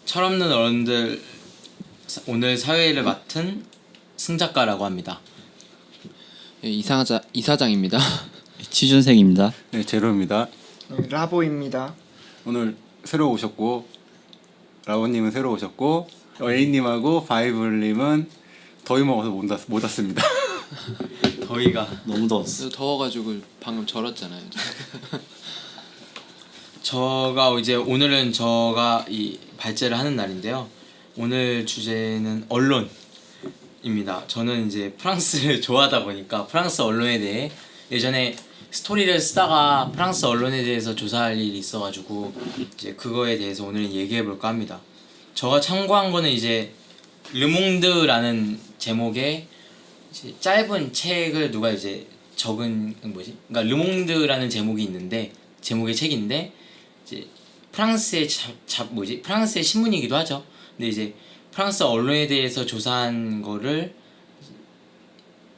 철없는 어른들 오늘 사회를 맡은 승작가라고 합니다. 예, 이사장입니다. 취준생입니다. 네, 제로입니다. 네, 라보입니다. 오늘 새로 오셨고 라온님은 새로 오셨고 A님하고 바이블님은 더위 먹어서 못 왔습니다. 더위가 너무 더웠어. 더워가지고 방금 절었잖아요. 오늘은 저가 이 발제를 하는 날인데요. 오늘 주제는 언론입니다. 저는 이제 프랑스를 좋아하다 보니까 프랑스 언론에 대해 예전에 스토리를 쓰다가 프랑스 언론에 대해서 조사할 일이 있어가지고 이제 그거에 대해서 오늘은 얘기해볼까 합니다. 제가 참고한 거는 이제 르몽드라는 제목의 이제 짧은 책을 누가 이제 적은 그러니까 르몽드라는 제목이 있는데 제목의 책인데 이제 프랑스의 프랑스의 신문이기도 하죠. 근데 이제 프랑스 언론에 대해서 조사한 거를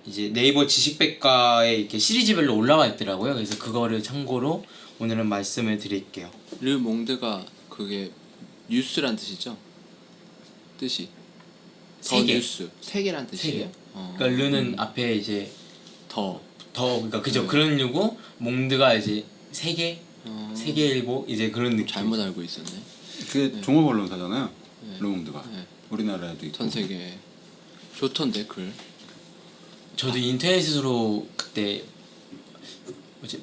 이제 네이버 지식백과에 이렇게 시리즈별로 올라와 있더라고요. 그래서 그거를 참고로 오늘은 말씀을 드릴게요. 르몽드가 그게 뉴스란 뜻이죠? 뜻이 더 세계. 뉴스 세계란 뜻이에요? 세계. 그러니까 르는 앞에 이제 더 그러니까 그죠. 그런 류고 몽드가 이제 세계 세계일보 이제 그런 느낌. 잘못 알고 있었네. 그게 종합 언론사잖아요. 네. 르몽드가 네. 우리나라에도 있고. 전 세계 좋던데 글. 저도 인터넷으로 그때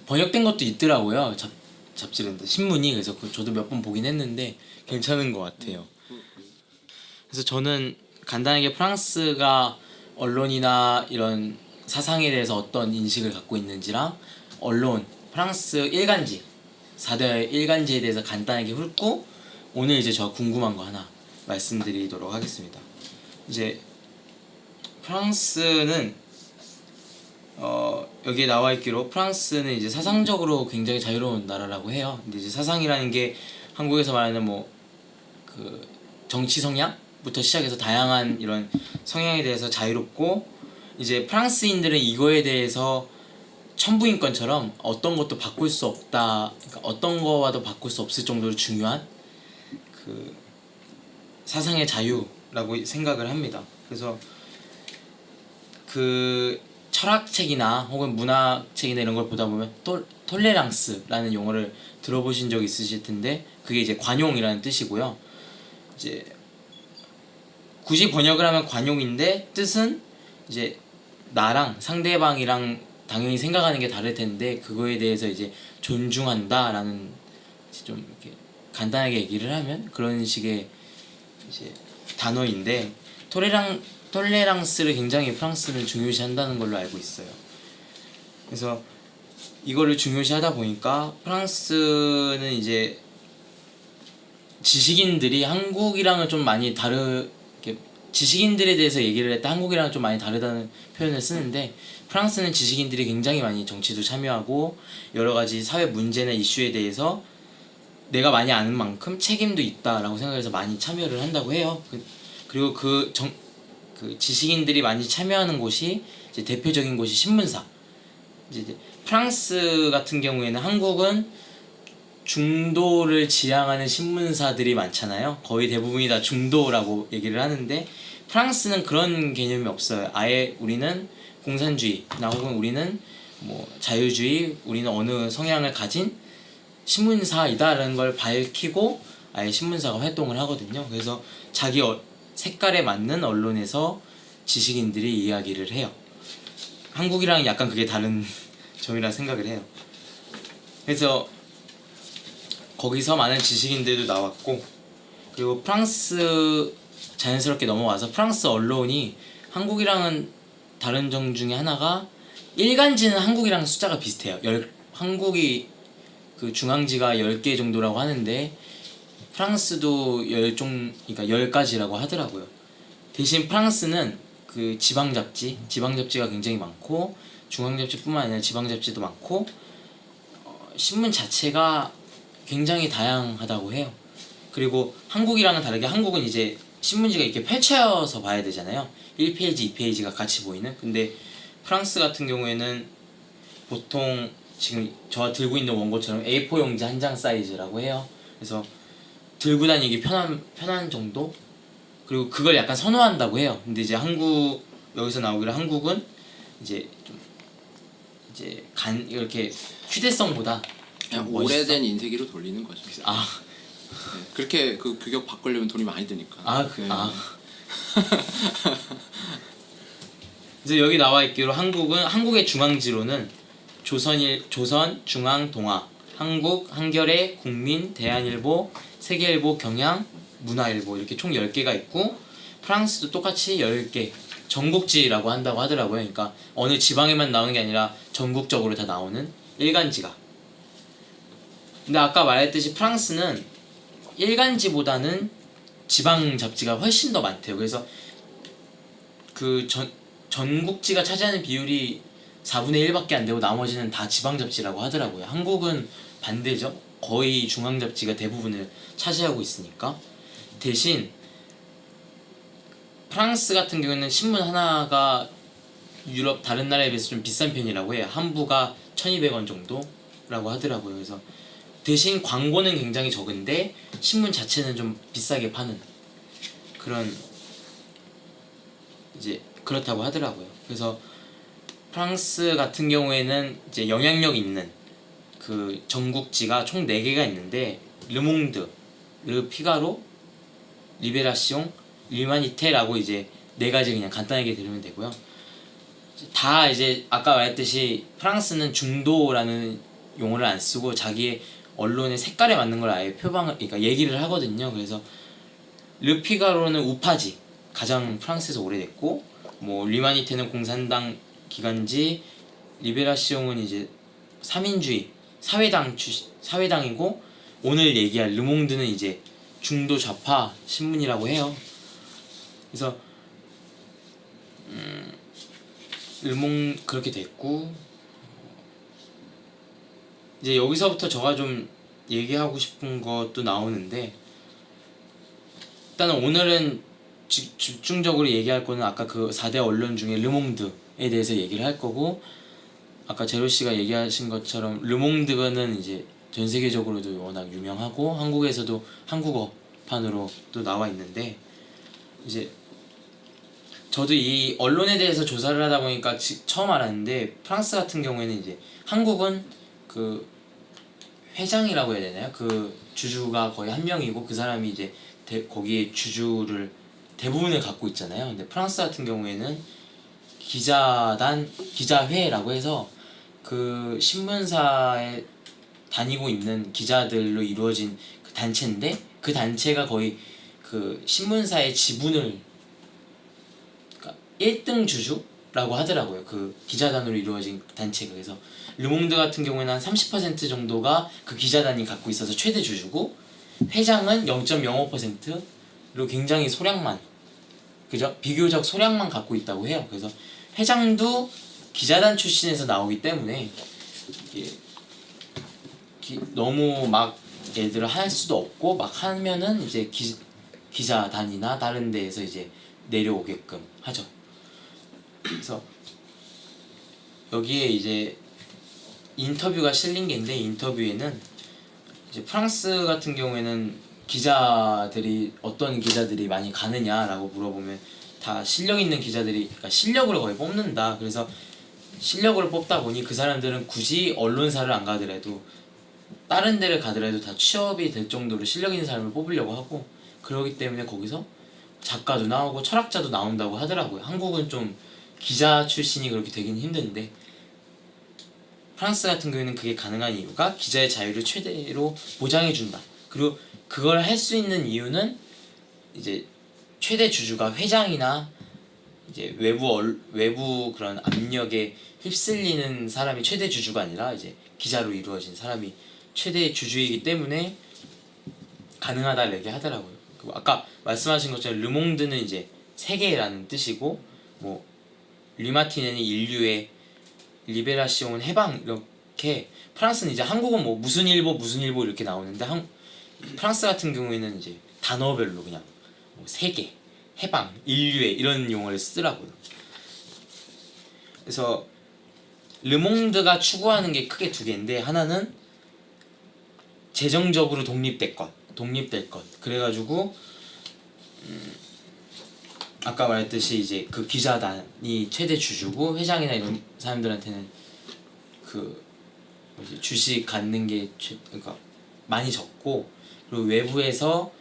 번역된 것도 있더라고요. 잡지인데 신문이. 그래서 저도 몇 번 보긴 했는데 괜찮은 것 같아요. 그래서 저는 간단하게 프랑스가 언론이나 이런 사상에 대해서 어떤 인식을 갖고 있는지랑 언론, 프랑스 일간지 4대 일간지에 대해서 간단하게 훑고 오늘 이제 저 궁금한 거 하나 말씀드리도록 하겠습니다. 이제 프랑스는 여기에 나와 있기로 프랑스는 이제 사상적으로 굉장히 자유로운 나라라고 해요. 근데 이제 사상이라는 게 한국에서 말하는 그 정치 성향부터 시작해서 다양한 이런 성향에 대해서 자유롭고 이제 프랑스인들은 이거에 대해서 천부인권처럼 어떤 것도 바꿀 수 없다. 그러니까 어떤 거와도 바꿀 수 없을 정도로 중요한 그 사상의 자유라고 생각을 합니다. 그래서 그 철학책이나 혹은 문학책이나 이런 걸 보다 보면 톨레랑스라는 용어를 들어보신 적 있으실 텐데 그게 이제 관용이라는 뜻이고요. 이제 굳이 번역을 하면 관용인데 뜻은 이제 나랑 상대방이랑 당연히 생각하는 게 다를 텐데 그거에 대해서 이제 존중한다라는 좀 이렇게 간단하게 얘기를 하면 그런 식의 이제 단어인데 톨레랑스를 굉장히 프랑스는 중요시한다는 걸로 알고 있어요. 그래서 이거를 중요시하다 보니까 프랑스는 이제 지식인들이 한국이랑은 좀 많이 지식인들에 대해서 얘기를 할 때 한국이랑은 좀 많이 다르다는 표현을 쓰는데 프랑스는 지식인들이 굉장히 많이 정치도 참여하고 여러 가지 사회 문제나 이슈에 대해서 내가 많이 아는 만큼 책임도 있다라고 생각해서 많이 참여를 한다고 해요. 그리고 그 지식인들이 많이 참여하는 곳이 이제 대표적인 곳이 신문사. 이제 프랑스 같은 경우에는 한국은 중도를 지향하는 신문사들이 많잖아요. 거의 대부분이 다 중도라고 얘기를 하는데 프랑스는 그런 개념이 없어요. 아예 우리는 공산주의나 혹은 우리는 자유주의, 우리는 어느 성향을 가진 신문사이다라는 걸 밝히고 아예 신문사가 활동을 하거든요. 그래서 자기 색깔에 맞는 언론에서 지식인들이 이야기를 해요. 한국이랑 약간 그게 다른 점이라 생각을 해요. 그래서 거기서 많은 지식인들도 나왔고 그리고 프랑스 자연스럽게 넘어와서 프랑스 언론이 한국이랑은 다른 점 중에 하나가 일간지는 한국이랑 숫자가 비슷해요. 한국이 그 중앙지가 10개 정도라고 하는데 프랑스도 그러니까 10가지라고 하더라고요. 대신 프랑스는 그 지방잡지가 굉장히 많고 중앙잡지뿐만 아니라 지방잡지도 많고 신문 자체가 굉장히 다양하다고 해요. 그리고 한국이랑은 다르게 한국은 이제 신문지가 이렇게 펼쳐서 봐야 되잖아요. 1페이지, 2페이지가 같이 보이는. 근데 프랑스 같은 경우에는 보통 지금 저 들고 있는 원고처럼 A4 용지 한 장 사이즈라고 해요. 그래서 들고 다니기 편한 정도. 그리고 그걸 약간 선호한다고 해요. 근데 이제 여기서 나오기로 한국은 이제 좀 이제 이렇게 휴대성보다 그냥 좀 멋있어? 오래된 인쇄기로 돌리는 거죠. 아, 네. 그렇게 그 규격 바꾸려면 돈이 많이 드니까. 네. 그래서 여기 나와 있기로 한국의 중앙지로는 조선, 중앙, 동아, 한국, 한겨레, 국민, 대한일보, 세계일보, 경향, 문화일보 이렇게 총 10개가 있고 프랑스도 똑같이 10개 전국지라고 한다고 하더라고요. 그러니까 어느 지방에만 나오는 게 아니라 전국적으로 다 나오는 일간지가. 근데 아까 말했듯이 프랑스는 일간지보다는 지방 잡지가 훨씬 더 많대요. 그래서 그 전국지가 차지하는 비율이 4분의 1밖에 안 되고 나머지는 다 지방 잡지라고 하더라고요. 한국은 반대죠. 거의 중앙 잡지가 대부분을 차지하고 있으니까. 대신 프랑스 같은 경우에는 신문 하나가 유럽 다른 나라에 비해서 좀 비싼 편이라고 해요. 한 부가 1,200원 정도라고 하더라고요. 그래서 대신 광고는 굉장히 적은데 신문 자체는 좀 비싸게 파는 그런 이제 그렇다고 하더라고요. 그래서 프랑스 같은 경우에는 이제 영향력 있는 그 전국지가 총 4개가 있는데 르몽드, 르 피가로, 리베라시옹, 르마니테라고 이제 4가지 그냥 간단하게 들으면 되고요. 다 이제 아까 말했듯이 프랑스는 중도라는 용어를 안 쓰고 자기의 언론의 색깔에 맞는 걸 아예 그러니까 얘기를 하거든요. 그래서 르 피가로는 우파지 가장 프랑스에서 오래됐고, 뭐 르마니테는 공산당 기관지, 리베라시옹은 이제 3인주의 사회당이고, 오늘 얘기할 르몽드는 이제 중도 좌파 신문이라고 해요. 그래서 그렇게 됐고, 이제 여기서부터 제가 좀 얘기하고 싶은 것도 나오는데, 일단은 오늘은 집중적으로 얘기할 거는 아까 그 4대 언론 중에 르몽드에 대해서 얘기를 할 거고, 아까 제로씨가 얘기하신 것처럼 르몽드는 이제 전 세계적으로도 워낙 유명하고 한국에서도 한국어판으로 또 나와 있는데, 이제 저도 이 언론에 대해서 조사를 하다 보니까 처음 알았는데, 프랑스 같은 경우에는 이제 한국은 그 회장이라고 해야 되나요? 그 주주가 거의 한 명이고 그 사람이 이제 거기에 주주를 대부분을 갖고 있잖아요. 근데 프랑스 같은 경우에는 기자회라고 해서 그 신문사에 다니고 있는 기자들로 이루어진 그 단체인데, 그 단체가 거의 그 신문사의 지분을, 그러니까 1등 주주라고 하더라고요. 그 기자단으로 이루어진 단체가. 그래서 르몽드 같은 경우에는 한 30% 정도가 그 기자단이 갖고 있어서 최대 주주고, 회장은 0.05%로 굉장히 비교적 소량만 갖고 있다고 해요. 그래서 회장도 기자단 출신에서 나오기 때문에 이게 너무 막 애들을 할 수도 없고, 막 하면은 이제 기자단이나 다른 데에서 이제 내려오게끔 하죠. 그래서 여기에 이제 인터뷰가 실린 게 있는데, 인터뷰에는 이제 프랑스 같은 경우에는 어떤 기자들이 많이 가느냐라고 물어보면 다 실력 있는 기자들이, 그러니까 실력으로 거의 뽑는다. 그래서 실력으로 뽑다 보니 그 사람들은 굳이 언론사를 안 가더라도 다른 데를 가더라도 다 취업이 될 정도로 실력 있는 사람을 뽑으려고 하고, 그러기 때문에 거기서 작가도 나오고 철학자도 나온다고 하더라고요. 한국은 좀 기자 출신이 그렇게 되긴 힘든데, 프랑스 같은 경우에는 그게 가능한 이유가 기자의 자유를 최대로 보장해준다. 그리고 그걸 할 수 있는 이유는 이제 최대 주주가 회장이나 이제 외부 그런 압력에 휩쓸리는 사람이 최대 주주가 아니라 이제 기자로 이루어진 사람이 최대 주주이기 때문에 가능하다 얘기하더라고요. 그리고 아까 말씀하신 것처럼 르몽드는 이제 세계라는 뜻이고, 뭐 르마티네는 인류의, 리베라시옹은 해방, 이렇게. 프랑스는 이제 한국은 뭐 무슨 일보 이렇게 나오는데, 프랑스 같은 경우에는 이제 단어별로 그냥 뭐 세계, 해방, 인류의 이런 용어를 쓰더라고요. 그래서 르몽드가 추구하는 게 크게 2개인데, 하나는 재정적으로 독립될 것, 독립될 것. 그래가지고 아까 말했듯이 이제 그 기자단이 최대 주주고 회장이나 이런 사람들한테는 그 뭐지 주식 갖는 게 그러니까 많이 적고, 그리고 외부에서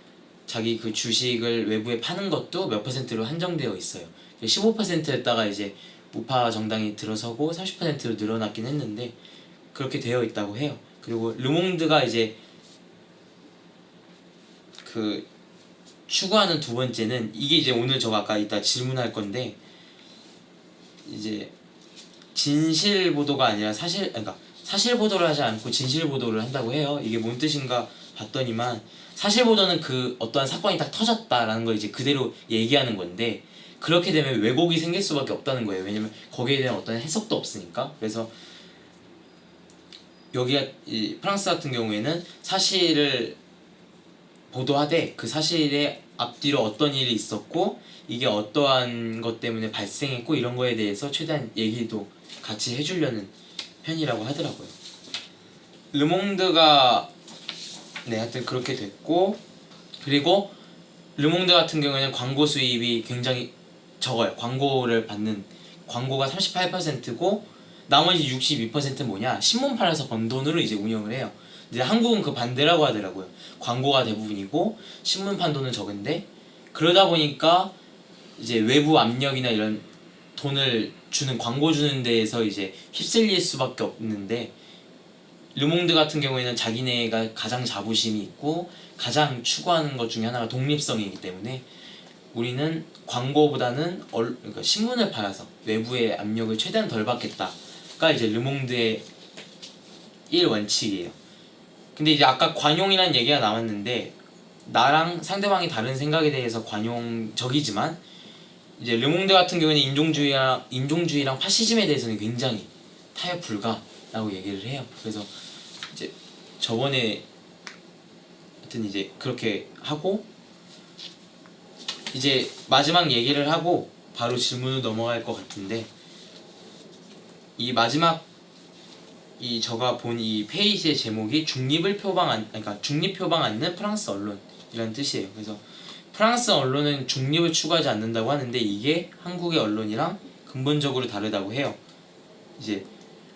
자기 그 주식을 외부에 파는 것도 몇 퍼센트로 한정되어 있어요. 15%였다가 이제 우파 정당이 들어서고 30%로 늘어났긴 했는데 그렇게 되어 있다고 해요. 그리고 르몽드가 이제 그 추구하는 두 번째는 이게 이제 오늘 저가 아까 이따 질문할 건데, 이제 진실 보도가 아니라 그러니까 사실 보도를 하지 않고 진실 보도를 한다고 해요. 이게 뭔 뜻인가 봤더니만, 사실 보도는 그 어떠한 사건이 딱 터졌다라는 걸 이제 그대로 얘기하는 건데, 그렇게 되면 왜곡이 생길 수밖에 없다는 거예요. 왜냐면 거기에 대한 어떤 해석도 없으니까. 그래서 여기가 이 프랑스 같은 경우에는 사실을 보도하되 그 사실의 앞뒤로 어떤 일이 있었고 이게 어떠한 것 때문에 발생했고 이런 거에 대해서 최대한 얘기도 같이 해주려는 편이라고 하더라고요. 르몽드가 네 하여튼 그렇게 됐고, 그리고 르몽드 같은 경우에는 광고 수입이 굉장히 적어요. 광고를 받는 광고가 38%고 나머지 62%는 뭐냐, 신문 팔아서 번 돈으로 이제 운영을 해요. 근데 한국은 그 반대라고 하더라고요. 광고가 대부분이고 신문 판 돈은 적은데, 그러다 보니까 이제 외부 압력이나 이런 돈을 주는 광고 주는 데에서 이제 휩쓸릴 수밖에 없는데, 르몽드 같은 경우에는 자기네가 가장 자부심이 있고 가장 추구하는 것 중에 하나가 독립성이기 때문에 우리는 광고보다는 그러니까 신문을 팔아서 외부의 압력을 최대한 덜 받겠다가 이제 르몽드의 1원칙이에요. 근데 이제 아까 관용이라는 얘기가 나왔는데, 나랑 상대방이 다른 생각에 대해서 관용적이지만 이제 르몽드 같은 경우는 인종주의랑 파시즘에 대해서는 굉장히 타협 불가라고 얘기를 해요. 그래서 이제 저번에 하여튼 이제 그렇게 하고, 이제 마지막 얘기를 하고 바로 질문으로 넘어갈 것 같은데, 이 마지막 이 저가 본 이 페이지의 제목이 그러니까 중립 표방 않는 프랑스 언론이라는 뜻이에요. 그래서 프랑스 언론은 중립을 추구하지 않는다고 하는데 이게 한국의 언론이랑 근본적으로 다르다고 해요. 이제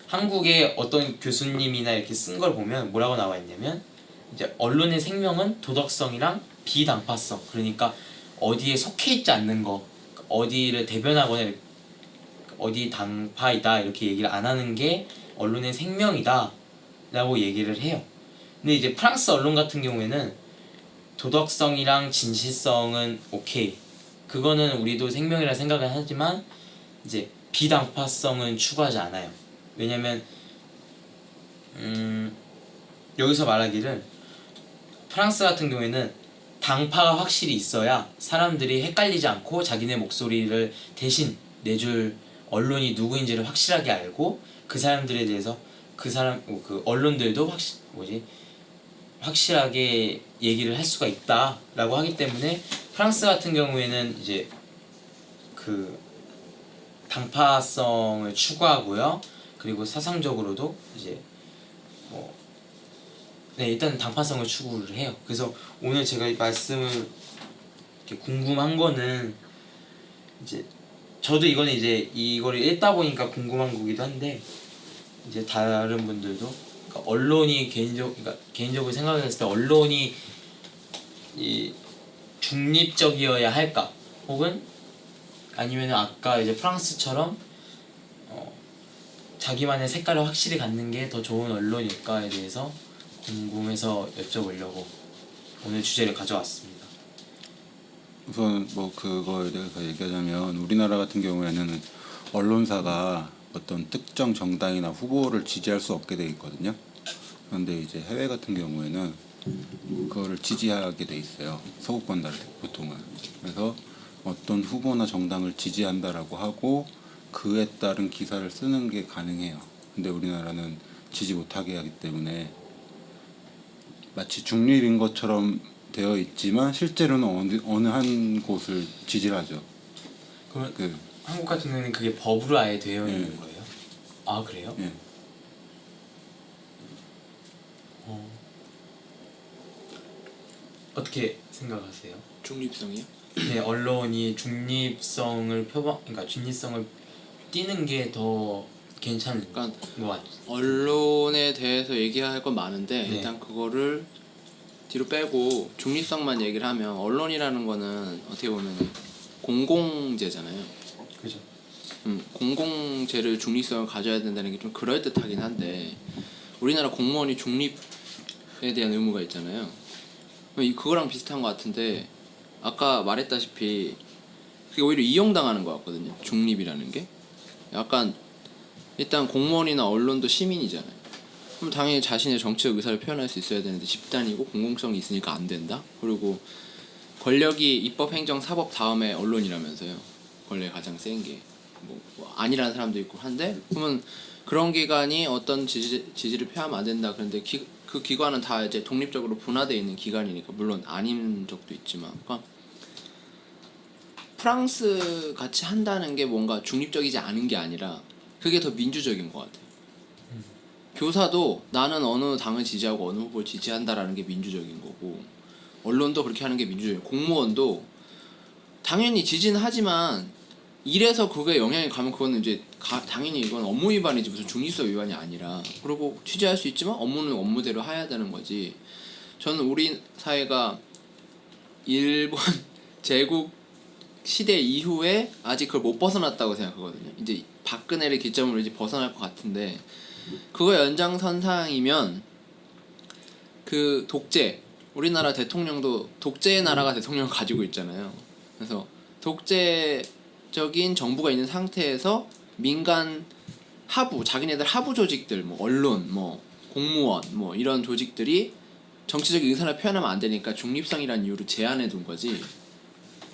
한국의 어떤 교수님이나 이렇게 쓴 걸 보면 뭐라고 나와 있냐면, 이제 언론의 생명은 도덕성이랑 비당파성, 그러니까 어디에 속해 있지 않는 거, 어디를 대변하거나 어디 당파이다 이렇게 얘기를 안 하는 게 언론의 생명이다 라고 얘기를 해요. 근데 이제 프랑스 언론 같은 경우에는 도덕성이랑 진실성은 오케이, 그거는 우리도 생명이라 생각을 하지만 이제 비당파성은 추구하지 않아요. 왜냐면 여기서 말하기를 프랑스 같은 경우에는 당파가 확실히 있어야 사람들이 헷갈리지 않고 자기네 목소리를 대신 내줄 언론이 누구인지를 확실하게 알고, 그 사람들에 대해서 그 언론들도 확실하게 얘기를 할 수가 있다라고 하기 때문에 프랑스 같은 경우에는 이제 그 당파성을 추구하고요. 그리고 사상적으로도 이제 일단 당파성을 추구를 해요. 그래서 오늘 제가 말씀을 이렇게 궁금한 거는, 이제 저도 이거는 이제 이거를 읽다 보니까 궁금한 거기도 한데, 이제 다른 분들도 그러니까 언론이 개인적으로 생각했을 때 언론이 이 중립적이어야 할까, 혹은 아니면 아까 이제 프랑스처럼 자기만의 색깔을 확실히 갖는 게 더 좋은 언론일까에 대해서 궁금해서 여쭤보려고 오늘 주제를 가져왔습니다. 우선 뭐 그거에 대해서 얘기하자면, 우리나라 같은 경우에는 언론사가 어떤 특정 정당이나 후보를 지지할 수 없게 돼 있거든요. 그런데 이제 해외 같은 경우에는 그거를 지지하게 돼 있어요. 서구권 나라 보통은. 그래서 어떤 후보나 정당을 지지한다라고 하고 그에 따른 기사를 쓰는 게 가능해요. 근데 우리나라는 지지 못하게 하기 때문에 마치 중립인 것처럼 되어 있지만 실제로는 어느 한 곳을 지지를 하죠. 그러면 한국 같은 경우는 그게 법으로 아예 되어 있는 거예요? 아 그래요? 예. 어떻게 생각하세요? 중립성이요? 네, 언론이 중립성을 그러니까 중립성을 띠는 게 더 괜찮은 그러니까 것 같아요. 언론에 대해서 얘기할 건 많은데 네. 일단 그거를 뒤로 빼고 중립성만 얘기를 하면 언론이라는 거는 어떻게 보면 공공재잖아요. 그죠. 공공재를 중립성을 가져야 된다는 게 좀 그럴듯하긴 한데 우리나라 공무원이 중립에 대한 의무가 있잖아요. 그거랑 비슷한 것 같은데 아까 말했다시피 그게 오히려 이용당하는 것 같거든요. 중립이라는 게 약간 일단 공무원이나 언론도 시민이잖아요. 그럼 당연히 자신의 정치적 의사를 표현할 수 있어야 되는데 집단이고 공공성이 있으니까 안 된다. 그리고 권력이 입법, 행정, 사법 다음에 언론이라면서요. 권력이 가장 센 게 뭐 아니라는 사람도 있고 한데 그러면 그런 기관이 어떤 지지를 표하면 안 된다. 그런데 그 기관은 다 이제 독립적으로 분화되어 있는 기관이니까 물론 아닌 적도 있지만 그러니까 프랑스 같이 한다는 게 뭔가 중립적이지 않은 게 아니라 그게 더 민주적인 것 같아요. 교사도 나는 어느 당을 지지하고 어느 후보를 지지한다라는 게 민주적인 거고 언론도 그렇게 하는 게 민주적이고 공무원도 당연히 지지는 하지만 일에서 그게 영향이 가면 그거는 이제 당연히 이건 업무 위반이지 무슨 중립성 위반이 아니라 그리고 취재할 수 있지만 업무는 업무대로 해야 되는 거지. 저는 우리 사회가 일본 제국 시대 이후에 아직 그걸 못 벗어났다고 생각하거든요. 이제 박근혜를 기점으로 이제 벗어날 것 같은데 그거 연장선상이면 그 독재 우리나라 대통령도 독재의 나라가 대통령을 가지고 있잖아요. 그래서 독재적인 정부가 있는 상태에서 민간 하부 자기네들 하부 조직들 뭐 언론 뭐 공무원 뭐 이런 조직들이 정치적 의사를 표현하면 안 되니까 중립성이라는 이유로 제한해 둔 거지.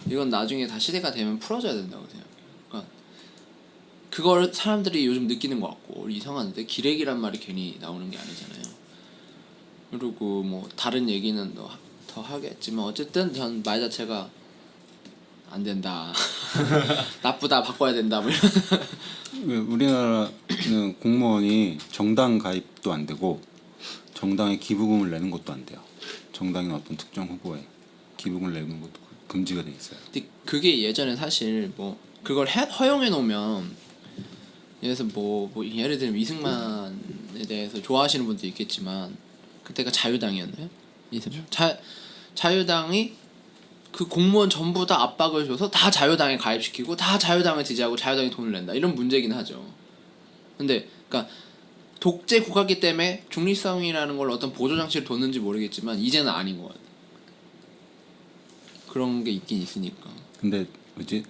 이건 나중에 다 시대가 되면 풀어져야 된다고 생각해요. 그러니까 그걸 사람들이 요즘 느끼는 것 같고 이상한데 기레기란 말이 괜히 나오는 게 아니잖아요. 그리고 뭐 다른 얘기는 더 하겠지만 어쨌든 전 말 자체가 안 된다. 나쁘다 바꿔야 된다 뭐 이런. 우리나라는 공무원이 정당 가입도 안 되고 정당에 기부금을 내는 것도 안 돼요. 정당이나 어떤 특정 후보에 기부금을 내는 것도 금지가 돼 있어요. 근데 그게 예전에 사실 뭐 그걸 허용해 놓으면 예를 들어서 뭐 예를 들면 이승만에 대해서 좋아하시는 분도 있겠지만 그때가 자유당이었나요? 자유당이 그 공무원 전부 다 압박을 줘서 다 자유당에 가입시키고 다 자유당을 지지하고 자유당이 돈을 낸다 이런 문제긴 하죠. 근데 그러니까 독재 국가기 때문에 중립성이라는 걸 어떤 보조 장치를 뒀는지 모르겠지만 이제는 아닌 것 같아요. 그런 게 있긴 있으니까. 근데 뭐지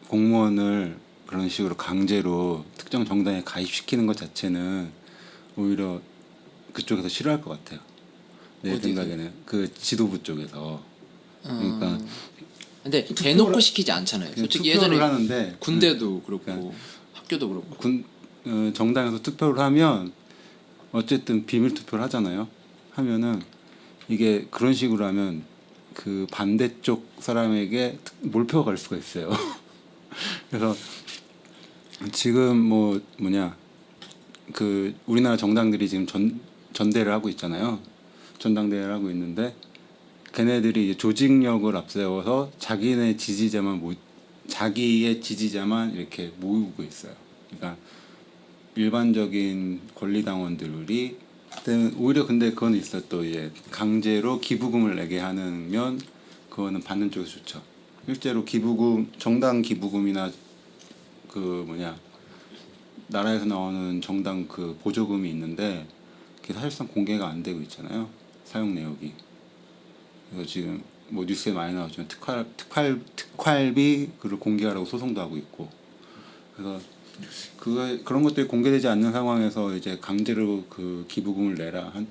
공무원을 그런 식으로 강제로 특정 정당에 가입시키는 것 자체는 오히려 그쪽에서 싫어할 것 같아요. 내 어디서요? 생각에는 그 지도부 쪽에서. 그러니까 근데 대놓고 시키지 않잖아요. 솔직히 투표를 예전에 하는데 군대도 그렇고 그러니까 학교도 그렇고 정당에서 투표를 하면 어쨌든 비밀 투표를 하잖아요. 하면은 이게 그런 식으로 하면 그 반대쪽 사람에게 몰표가 갈 수가 있어요. 그래서 지금 그 우리나라 정당들이 지금 전대를 하고 있잖아요. 전당대회를 하고 있는데 걔네들이 이제 조직력을 앞세워서 자기의 지지자만 이렇게 모으고 있어요. 그러니까 일반적인 권리당원들이 오히려 근데 그건 있어요. 또 이제 강제로 기부금을 내게 하면 그거는 받는 쪽이 좋죠. 실제로 기부금 정당 기부금이나 나라에서 나오는 정당 그 보조금이 있는데 그게 사실상 공개가 안 되고 있잖아요. 사용 내역이. 그래서 지금 뭐 뉴스에 많이 나오지만 특활비 그를 공개하라고 소송도 하고 있고. 그래서 그런 것들이 공개되지 않는 상황에서 이제 강제로 그 기부금을 내라 한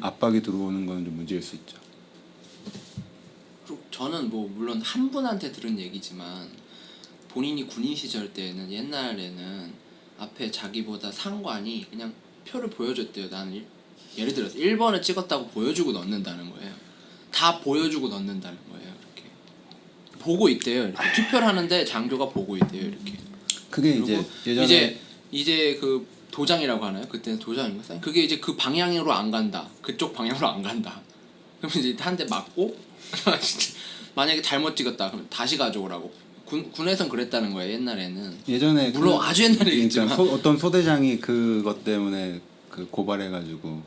압박이 들어오는 건 좀 문제일 수 있죠. 그리고 저는 뭐 물론 한 분한테 들은 얘기지만 본인이 군인 시절 때는 옛날에는 앞에 자기보다 상관이 그냥 표를 보여줬대요. 나는 예를 들어서 1번을 찍었다고 보여주고 넣는다는 거예요. 다 보여주고 넣는다는 거예요. 이렇게 보고 있대요. 이렇게 투표를 하는데 장교가 보고 있대요. 이렇게. 그게 이제 예전에 이제 그 도장이라고 하나요? 그때는 도장인가? 그게 이제 그 방향으로 안 간다. 그쪽 방향으로 안 간다. 그럼 이제 한 대 맞고 진짜 만약에 잘못 찍었다 그러면 다시 가져오라고. 군에선 그랬다는 거예요 옛날에는. 예전에 물론 아주 옛날이겠지만. 그러니까 어떤 소대장이 그것 때문에 그 고발해가지고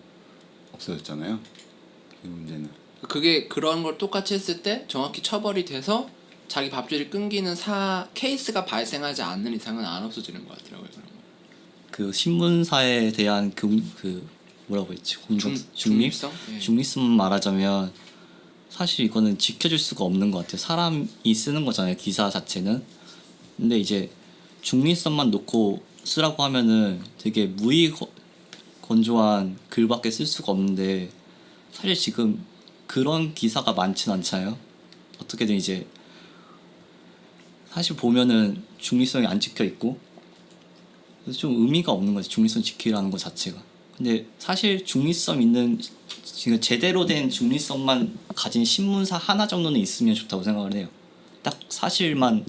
없어졌잖아요. 그 문제는. 그게 그런 걸 똑같이 했을 때 정확히 처벌이 돼서 자기 밥줄이 끊기는 케이스가 발생하지 않는 이상은 안 없어지는 것 같더라고요. 그런 거. 그 신문사에 대한 그 뭐라고 했지? 중립? 중립성? 예. 중립성 말하자면 사실 이거는 지켜줄 수가 없는 것 같아요. 사람이 쓰는 거잖아요. 기사 자체는. 근데 이제 중립성만 놓고 쓰라고 하면은 되게 건조한 글밖에 쓸 수가 없는데 사실 지금 그런 기사가 많진 않잖아요. 어떻게든 이제 사실 보면은 중립성이 안 찍혀 있고 그래서 좀 의미가 없는 거지 중립성 지키라는 것 자체가. 근데 사실 중립성 있는 지금 제대로 된 중립성만 가진 신문사 하나 정도는 있으면 좋다고 생각을 해요. 딱 사실만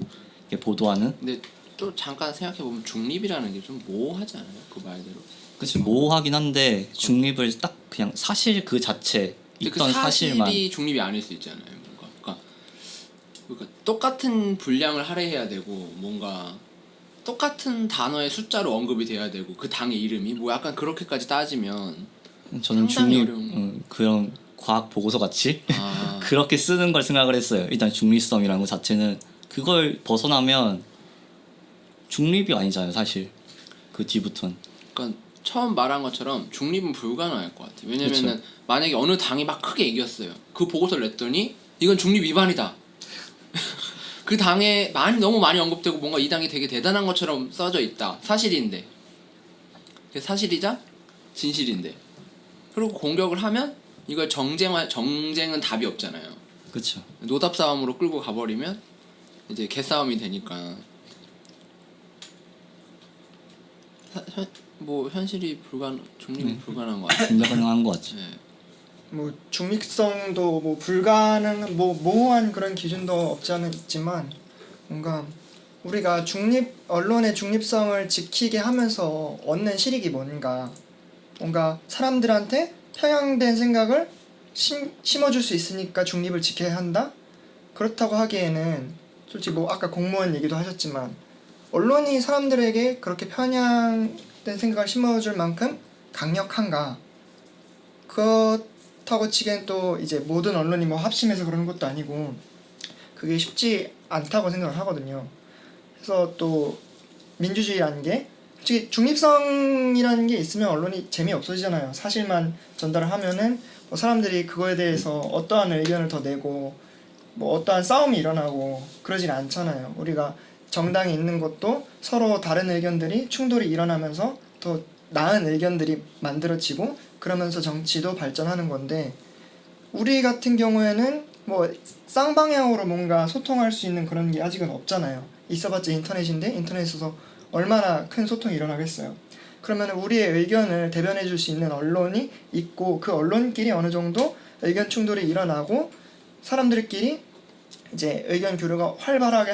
이렇게 보도하는. 근데 또 잠깐 생각해 보면 중립이라는 게 좀 모호하지 않아요? 그 말대로. 그치 모호하긴 한데 중립을 딱 그냥 사실 그 자체 근데 그 있던 사실이 사실만. 중립이 아닐 수 있잖아요. 그러니까 똑같은 분량을 할애해야 되고 뭔가 똑같은 단어의 숫자로 언급이 돼야 되고 그 당의 이름이 뭐 약간 그렇게까지 따지면 저는 상당히 중립 어려운 그런 과학 보고서 같이 아. 그렇게 쓰는 걸 생각을 했어요. 일단 중립성이라는 것 자체는 그걸 벗어나면 중립이 아니잖아요, 사실. 그 뒤부터는. 그러니까 처음 말한 것처럼 중립은 불가능할 것 같아요. 왜냐면은 그쵸. 만약에 어느 당이 막 크게 이겼어요. 그 보고서를 냈더니 이건 중립 위반이다. 그 당에 너무 많이 언급되고 뭔가 이 당이 되게 대단한 것처럼 써져 있다. 사실인데. 그게 사실이자 진실인데. 그리고 공격을 하면 이걸 정쟁은 답이 없잖아요. 그렇죠. 노답 싸움으로 끌고 가버리면 이제 개싸움이 되니까 뭐 현실이 중립이 불가능한 것 같아요. 불가능한 것 같죠. 네. 뭐 중립성도 뭐 불가능 뭐 모호한 그런 기준도 없지 않은 있지만 뭔가 우리가 언론의 중립성을 지키게 하면서 얻는 실익이 뭔가 사람들한테 편향된 생각을 심어줄 수 있으니까 중립을 지켜야 한다? 그렇다고 하기에는 솔직히 뭐 아까 공무원 얘기도 하셨지만 언론이 사람들에게 그렇게 편향된 생각을 심어줄 만큼 강력한가? 그렇다고 치기엔 또 이제 모든 언론이 뭐 합심해서 그러는 것도 아니고 그게 쉽지 않다고 생각을 하거든요. 그래서 또 민주주의라는 게 솔직히 중립성이라는 게 있으면 언론이 재미없어지잖아요. 사실만 전달을 하면은 뭐 사람들이 그거에 대해서 어떠한 의견을 더 내고 뭐 어떠한 싸움이 일어나고 그러진 않잖아요. 우리가 정당에 있는 것도 서로 다른 의견들이 충돌이 일어나면서 더 나은 의견들이 만들어지고 그러면서 정치도 발전하는 건데 우리 같은 경우에는 뭐 쌍방향으로 뭔가 소통할 수 있는 그런 게 아직은 없잖아요. 있어봤자 인터넷인데 인터넷에서 얼마나 큰 소통이 일어나겠어요. 그러면 우리의 의견을 대변해 줄 수 있는 언론이 있고 그 언론끼리 어느 정도 의견 충돌이 일어나고 사람들끼리 이제 의견 교류가 활발하게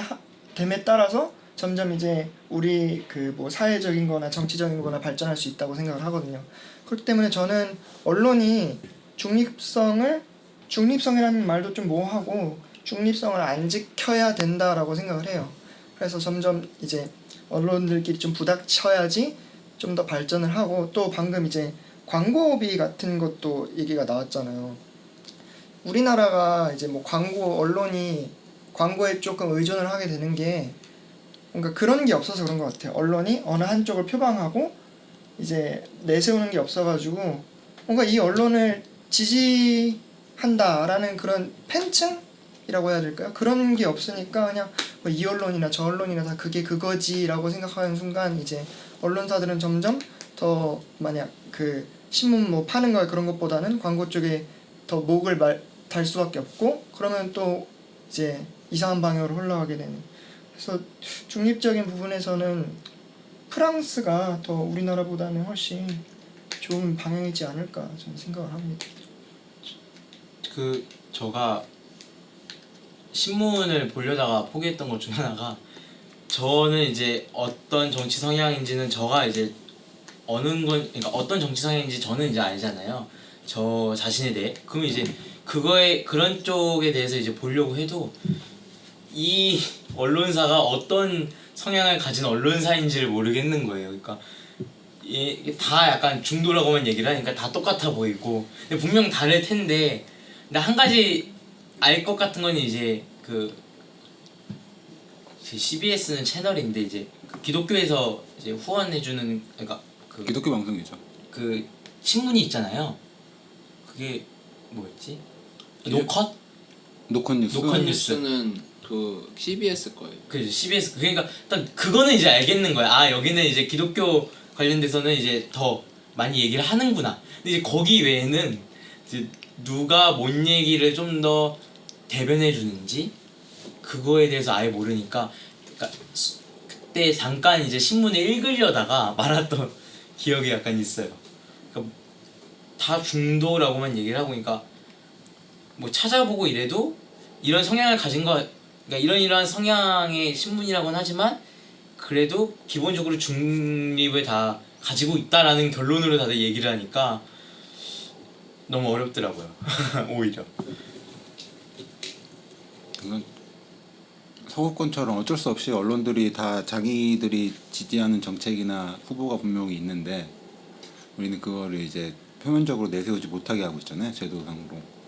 됨에 따라서 점점 이제 우리 그 뭐 사회적인 거나 정치적인 거나 발전할 수 있다고 생각을 하거든요. 그렇기 때문에 저는 언론이 중립성이라는 말도 좀 모호하고 중립성을 안 지켜야 된다라고 생각을 해요. 그래서 점점 이제 언론들끼리 좀 부닥쳐야지 좀 더 발전을 하고 또 방금 이제 광고비 같은 것도 얘기가 나왔잖아요. 우리나라가 이제 뭐 언론이 광고에 조금 의존을 하게 되는 게 뭔가 그런 게 없어서 그런 것 같아요. 언론이 어느 한쪽을 표방하고 이제 내세우는 게 없어가지고 뭔가 이 언론을 지지한다라는 그런 팬층이라고 해야 될까요? 그런 게 없으니까 그냥 뭐 이 언론이나 저 언론이나 다 그게 그거지라고 생각하는 순간 이제 언론사들은 점점 더 만약 그 신문 뭐 파는 거 그런 것보다는 광고 쪽에 더 목을 달 수밖에 없고 그러면 또 이제 이상한 방향으로 흘러가게 되는. 그래서 중립적인 부분에서는 프랑스가 더 우리나라보다는 훨씬 좋은 방향이지 않을까 저는 생각을 합니다. 제가 신문을 보려다가 포기했던 것 중에 하나가 저는 이제 어떤 정치 성향인지는 저가 이제 그러니까 어떤 정치 성향인지 저는 이제 알잖아요. 저 자신에 대해. 그럼 이제 그거에 그런 쪽에 대해서 이제 보려고 해도 이 언론사가 어떤 성향을 가진 언론사인지를 모르겠는 거예요. 그러니까 이게 다 약간 중도라고만 얘기를 하니까 다 똑같아 보이고 근데 분명 다를 텐데 근데 한 가지 알 것 같은 건 이제 그 CBS는 채널인데 이제 그 기독교에서 이제 후원해주는 그러니까 기독교 방송이죠. 그 신문이 있잖아요. 그게 뭐였지? 노컷? 노컷 뉴스. 노컷 뉴스. 뉴스는 그 CBS 거예요. 그 CBS 그러니까 딱 그거는 이제 알겠는 거야. 아 여기는 이제 기독교 관련돼서는 이제 더 많이 얘기를 하는구나. 근데 이제 거기 외에는 이제 누가 뭔 얘기를 좀 더 대변해 주는지 그거에 대해서 아예 모르니까 그러니까 그때 잠깐 이제 신문을 읽으려다가 말았던 기억이 약간 있어요. 그러니까 다 중도라고만 얘기를 하고 그러니까 뭐 찾아보고 이래도 이런 성향을 가진 거 그러니까 이러한 성향의 신문이라고는 하지만 그래도 기본적으로 중립을 다 가지고 있다라는 결론으로 다들 얘기를 하니까 너무 어렵더라고요. 오히려. 이건 서구권처럼 어쩔 수 없이 언론들이 다 자기들이 지지하는 정책이나 후보가 분명히 있는데 우리는 그거를 이제 표면적으로 내세우지 못하게 하고 있잖아요. 제도상으로.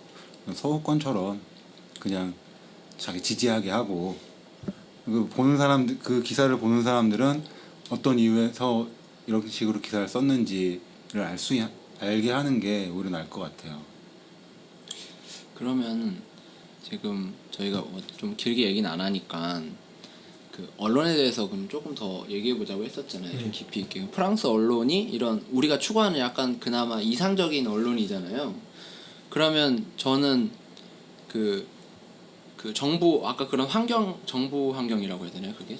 서구권처럼 그냥 자기 지지하게 하고 그 보는 사람들 그 기사를 보는 사람들은 어떤 이유에서 이런 식으로 기사를 썼는지를 알게 하는 게 오히려 나을 것 같아요. 그러면 지금 저희가 좀 길게 얘기는 안 하니까 그 언론에 대해서 그럼 조금 더 얘기해 보자고 했었잖아요. 좀 깊이 있게. 프랑스 언론이 이런 우리가 추구하는 약간 그나마 이상적인 언론이잖아요. 그러면 저는 그 정부 아까 그런 정부 환경이라고 해야 되나요? 그게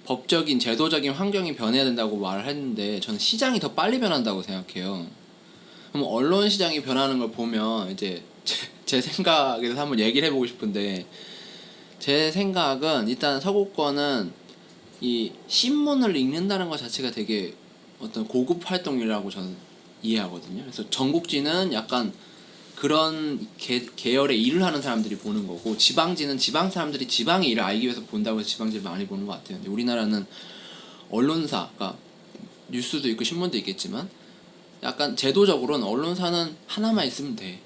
법적인 제도적인 환경이 변해야 된다고 말을 했는데 저는 시장이 더 빨리 변한다고 생각해요. 그럼 언론 시장이 변하는 걸 보면 이제 제 생각에 대해서 한번 얘기를 해보고 싶은데 제 생각은 일단 서구권은 이 신문을 읽는다는 것 자체가 되게 어떤 고급 활동이라고 저는 이해하거든요. 그래서 전국지는 약간 그런 계열의 일을 하는 사람들이 보는 거고 지방지는 지방 사람들이 지방의 일을 알기 위해서 본다고 해서 지방지를 많이 보는 것 같아요. 근데 우리나라는 언론사가 뉴스도 있고 신문도 있겠지만 약간 제도적으로는 언론사는 하나만 있으면 돼.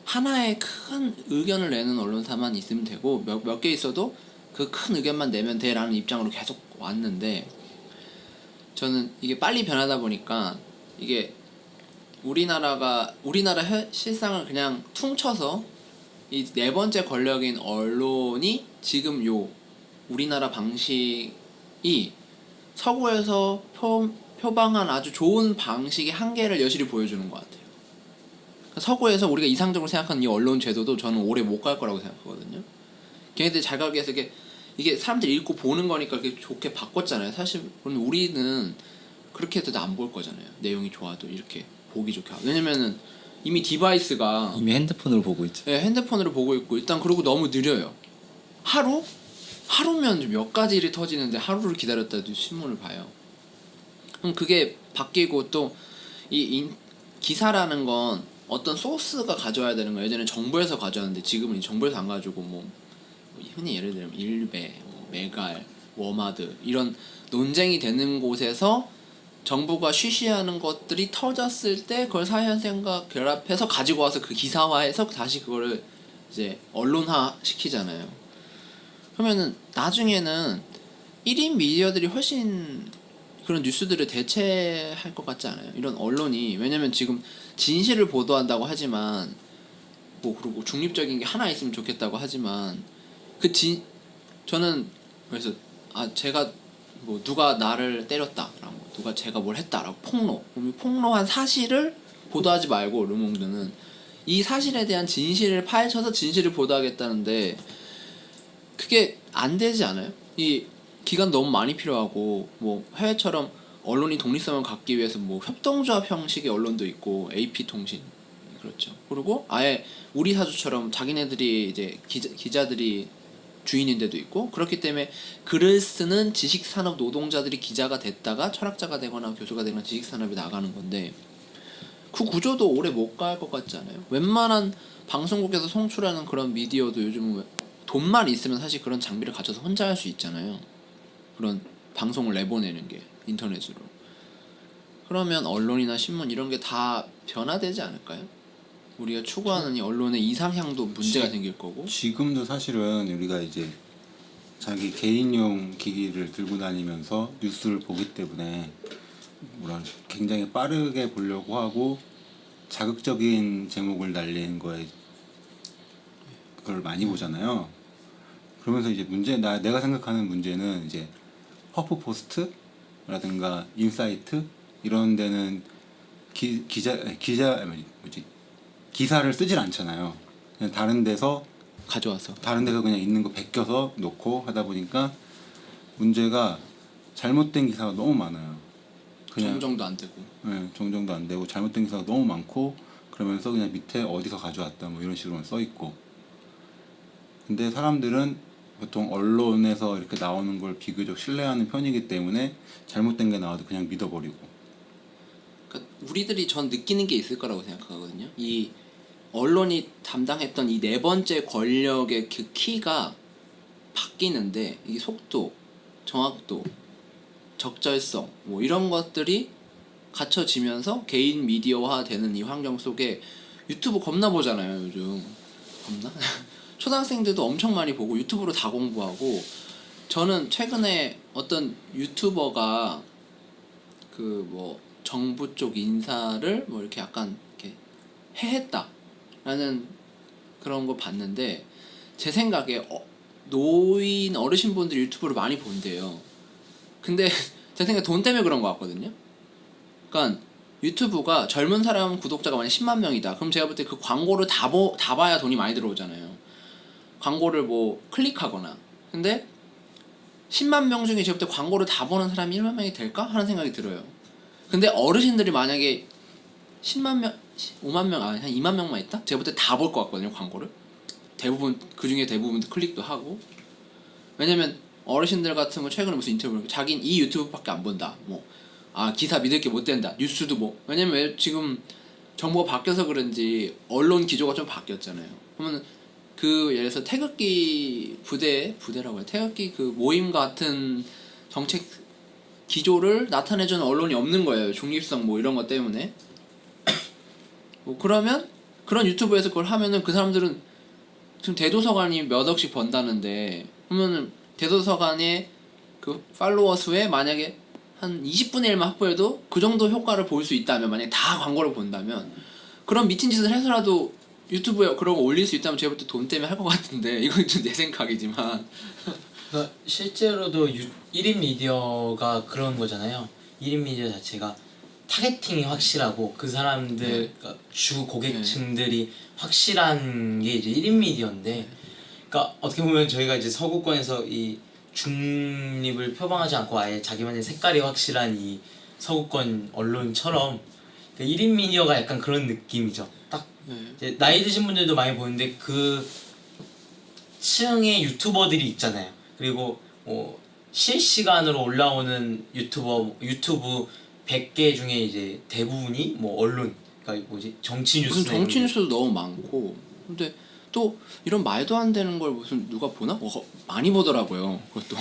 하나의 큰 의견을 내는 언론사만 있으면 되고 몇 개 있어도 그 큰 의견만 내면 돼라는 입장으로 계속 왔는데 저는 이게 빨리 변하다 보니까 이게 우리나라 실상을 그냥 퉁쳐서 이 네 번째 권력인 언론이 지금 요 우리나라 방식이 서구에서 표방한 아주 좋은 방식의 한계를 여실히 보여주는 것 같아요. 서구에서 우리가 이상적으로 생각하는 이 언론 제도도 저는 오래 못 갈 거라고 생각하거든요. 걔네들이 잘 가기 위해서 이게 사람들이 읽고 보는 거니까 이렇게 좋게 바꿨잖아요. 사실 우리는 그렇게 해도 안 볼 거잖아요. 내용이 좋아도 이렇게 보기 좋게 하고. 왜냐면은 이미 디바이스가 이미 핸드폰으로 보고 있죠. 네, 핸드폰으로 보고 있고 일단 그리고 너무 느려요. 하루면 몇 가지 일이 터지는데 하루를 기다렸다도 신문을 봐요. 그럼 그게 바뀌고 또 이 기사라는 건 어떤 소스가 가져와야 되는 거예요. 예전에 정부에서 가져왔는데 지금은 정부에서 안 가지고 뭐 흔히 예를 들면 일베, 메갈, 워마드 이런 논쟁이 되는 곳에서 정부가 쉬쉬하는 것들이 터졌을 때 그걸 사회현상과 결합해서 가지고 와서 그 기사화해서 다시 그거를 이제 언론화 시키잖아요. 그러면은 나중에는 1인 미디어들이 훨씬 그런 뉴스들을 대체할 것 같지 않아요? 이런 언론이. 왜냐면 지금 진실을 보도한다고 하지만 뭐 그리고 중립적인 게 하나 있으면 좋겠다고 하지만 저는 그래서 제가 뭐 누가 나를 때렸다라고 누가 제가 뭘 했다라고 폭로한 사실을 보도하지 말고 르몽드는 이 사실에 대한 진실을 파헤쳐서 진실을 보도하겠다는데 그게 안 되지 않아요? 이 기간 너무 많이 필요하고 뭐 해외처럼 언론이 독립성을 갖기 위해서 뭐 협동조합 형식의 언론도 있고 AP통신 그렇죠. 그리고 아예 우리 사주처럼 자기네들이 이제 기자들이 주인인 데도 있고 그렇기 때문에 글을 쓰는 지식산업 노동자들이 기자가 됐다가 철학자가 되거나 교수가 되거나 지식산업에 나가는 건데 그 구조도 오래 못 갈 것 같지 않아요? 웬만한 방송국에서 송출하는 그런 미디어도 요즘은 돈만 있으면 사실 그런 장비를 갖춰서 혼자 할 수 있잖아요. 그런 방송을 내보내는 게 인터넷으로. 그러면 언론이나 신문 이런 게 다 변화되지 않을까요? 우리가 추구하는 이 언론의 이상향도 문제가 생길 거고. 지금도 사실은 우리가 이제 자기 개인용 기기를 들고 다니면서 뉴스를 보기 때문에 뭐라 굉장히 빠르게 보려고 하고 자극적인 제목을 날리는 거에 그걸 많이 보잖아요. 그러면서 이제 내가 생각하는 문제는 이제 허프 포스트라든가 인사이트 이런 데는 기사를 쓰질 않잖아요. 그냥 다른 데서 그냥 있는 거 베껴서 놓고 하다 보니까 문제가 잘못된 기사가 너무 많아요. 정정도 안 되고. 네, 정정도 안 되고 잘못된 기사가 너무 많고 그러면서 그냥 밑에 어디서 가져왔다 뭐 이런 식으로만 써 있고. 근데 사람들은 보통 언론에서 이렇게 나오는 걸 비교적 신뢰하는 편이기 때문에 잘못된 게 나와도 그냥 믿어버리고. 그러니까 우리들이 전 느끼는 게 있을 거라고 생각하거든요. 이 언론이 담당했던 이 네 번째 권력의 그 키가 바뀌는데 이게 속도, 정확도, 적절성 뭐 이런 것들이 갖춰지면서 개인 미디어화 되는 이 환경 속에 유튜브 겁나 보잖아요 요즘. 겁나? 초등학생들도 엄청 많이 보고 유튜브로 다 공부하고. 저는 최근에 어떤 유튜버가 그 뭐 정부 쪽 인사를 뭐 이렇게 약간 이렇게 해했다라는 그런 거 봤는데 제 생각에 노인 어르신분들이 유튜브를 많이 본대요. 근데 제 생각에 돈 때문에 그런 거 같거든요. 그러니까 유튜브가 젊은 사람 구독자가 만약 10만 명이다. 그럼 제가 볼 때 그 광고를 다 봐야 돈이 많이 들어오잖아요. 광고를 뭐 클릭하거나. 근데 10만 명 중에 제가 볼 때 광고를 다 보는 사람이 1만 명이 될까? 하는 생각이 들어요. 근데 어르신들이 만약에 10만 명, 5만 명, 한 2만 명만 있다? 제가 볼 때 다 볼 것 같거든요, 광고를. 대부분, 그 중에 대부분 클릭도 하고. 왜냐면 어르신들 같은 거 최근에 무슨 인터뷰를 자긴 이 유튜브밖에 안 본다. 뭐, 기사 믿을 게 못 된다. 뉴스도 뭐. 왜냐면 지금 정보가 바뀌어서 그런지 언론 기조가 좀 바뀌었잖아요. 그러면 그 예를 들어서 태극기 부대라고 해요. 태극기 그 모임 같은 정책 기조를 나타내주는 언론이 없는 거예요. 중립성 뭐 이런 것 때문에. 뭐 그러면 그런 유튜브에서 그걸 하면은 그 사람들은 지금 대도서관이 몇 억씩 번다는데 그러면은 대도서관의 그 팔로워 수에 만약에 한 20분의 1만 확보해도 그 정도 효과를 볼 수 있다면, 만약에 다 광고를 본다면 그런 미친 짓을 해서라도 유튜브에 그런 거 올릴 수 있다면 제가 볼 때 돈 때문에 할 것 같은데 이건 좀 내 생각이지만. 그러니까 실제로도 1인 미디어가 그런 거잖아요. 1인 미디어 자체가 타겟팅이 확실하고 그 사람들 그러니까 주 고객층들이 확실한 게 이제 1인 미디어인데, 그러니까 어떻게 보면 저희가 이제 서구권에서 이 중립을 표방하지 않고 아예 자기만의 색깔이 확실한 이 서구권 언론처럼, 그러니까 1인 미디어가 약간 그런 느낌이죠. 딱 이제 나이 드신 분들도 많이 보는데 그 층의 유튜버들이 있잖아요. 그리고 뭐 실시간으로 올라오는 유튜브 100개 중에 이제 대부분이 뭐 언론, 그러니까 뭐지 정치 뉴스, 무슨 정치 뉴스도 너무 많고. 근데 또 이런 말도 안 되는 걸 무슨 누가 보나? 많이 보더라고요. 그것도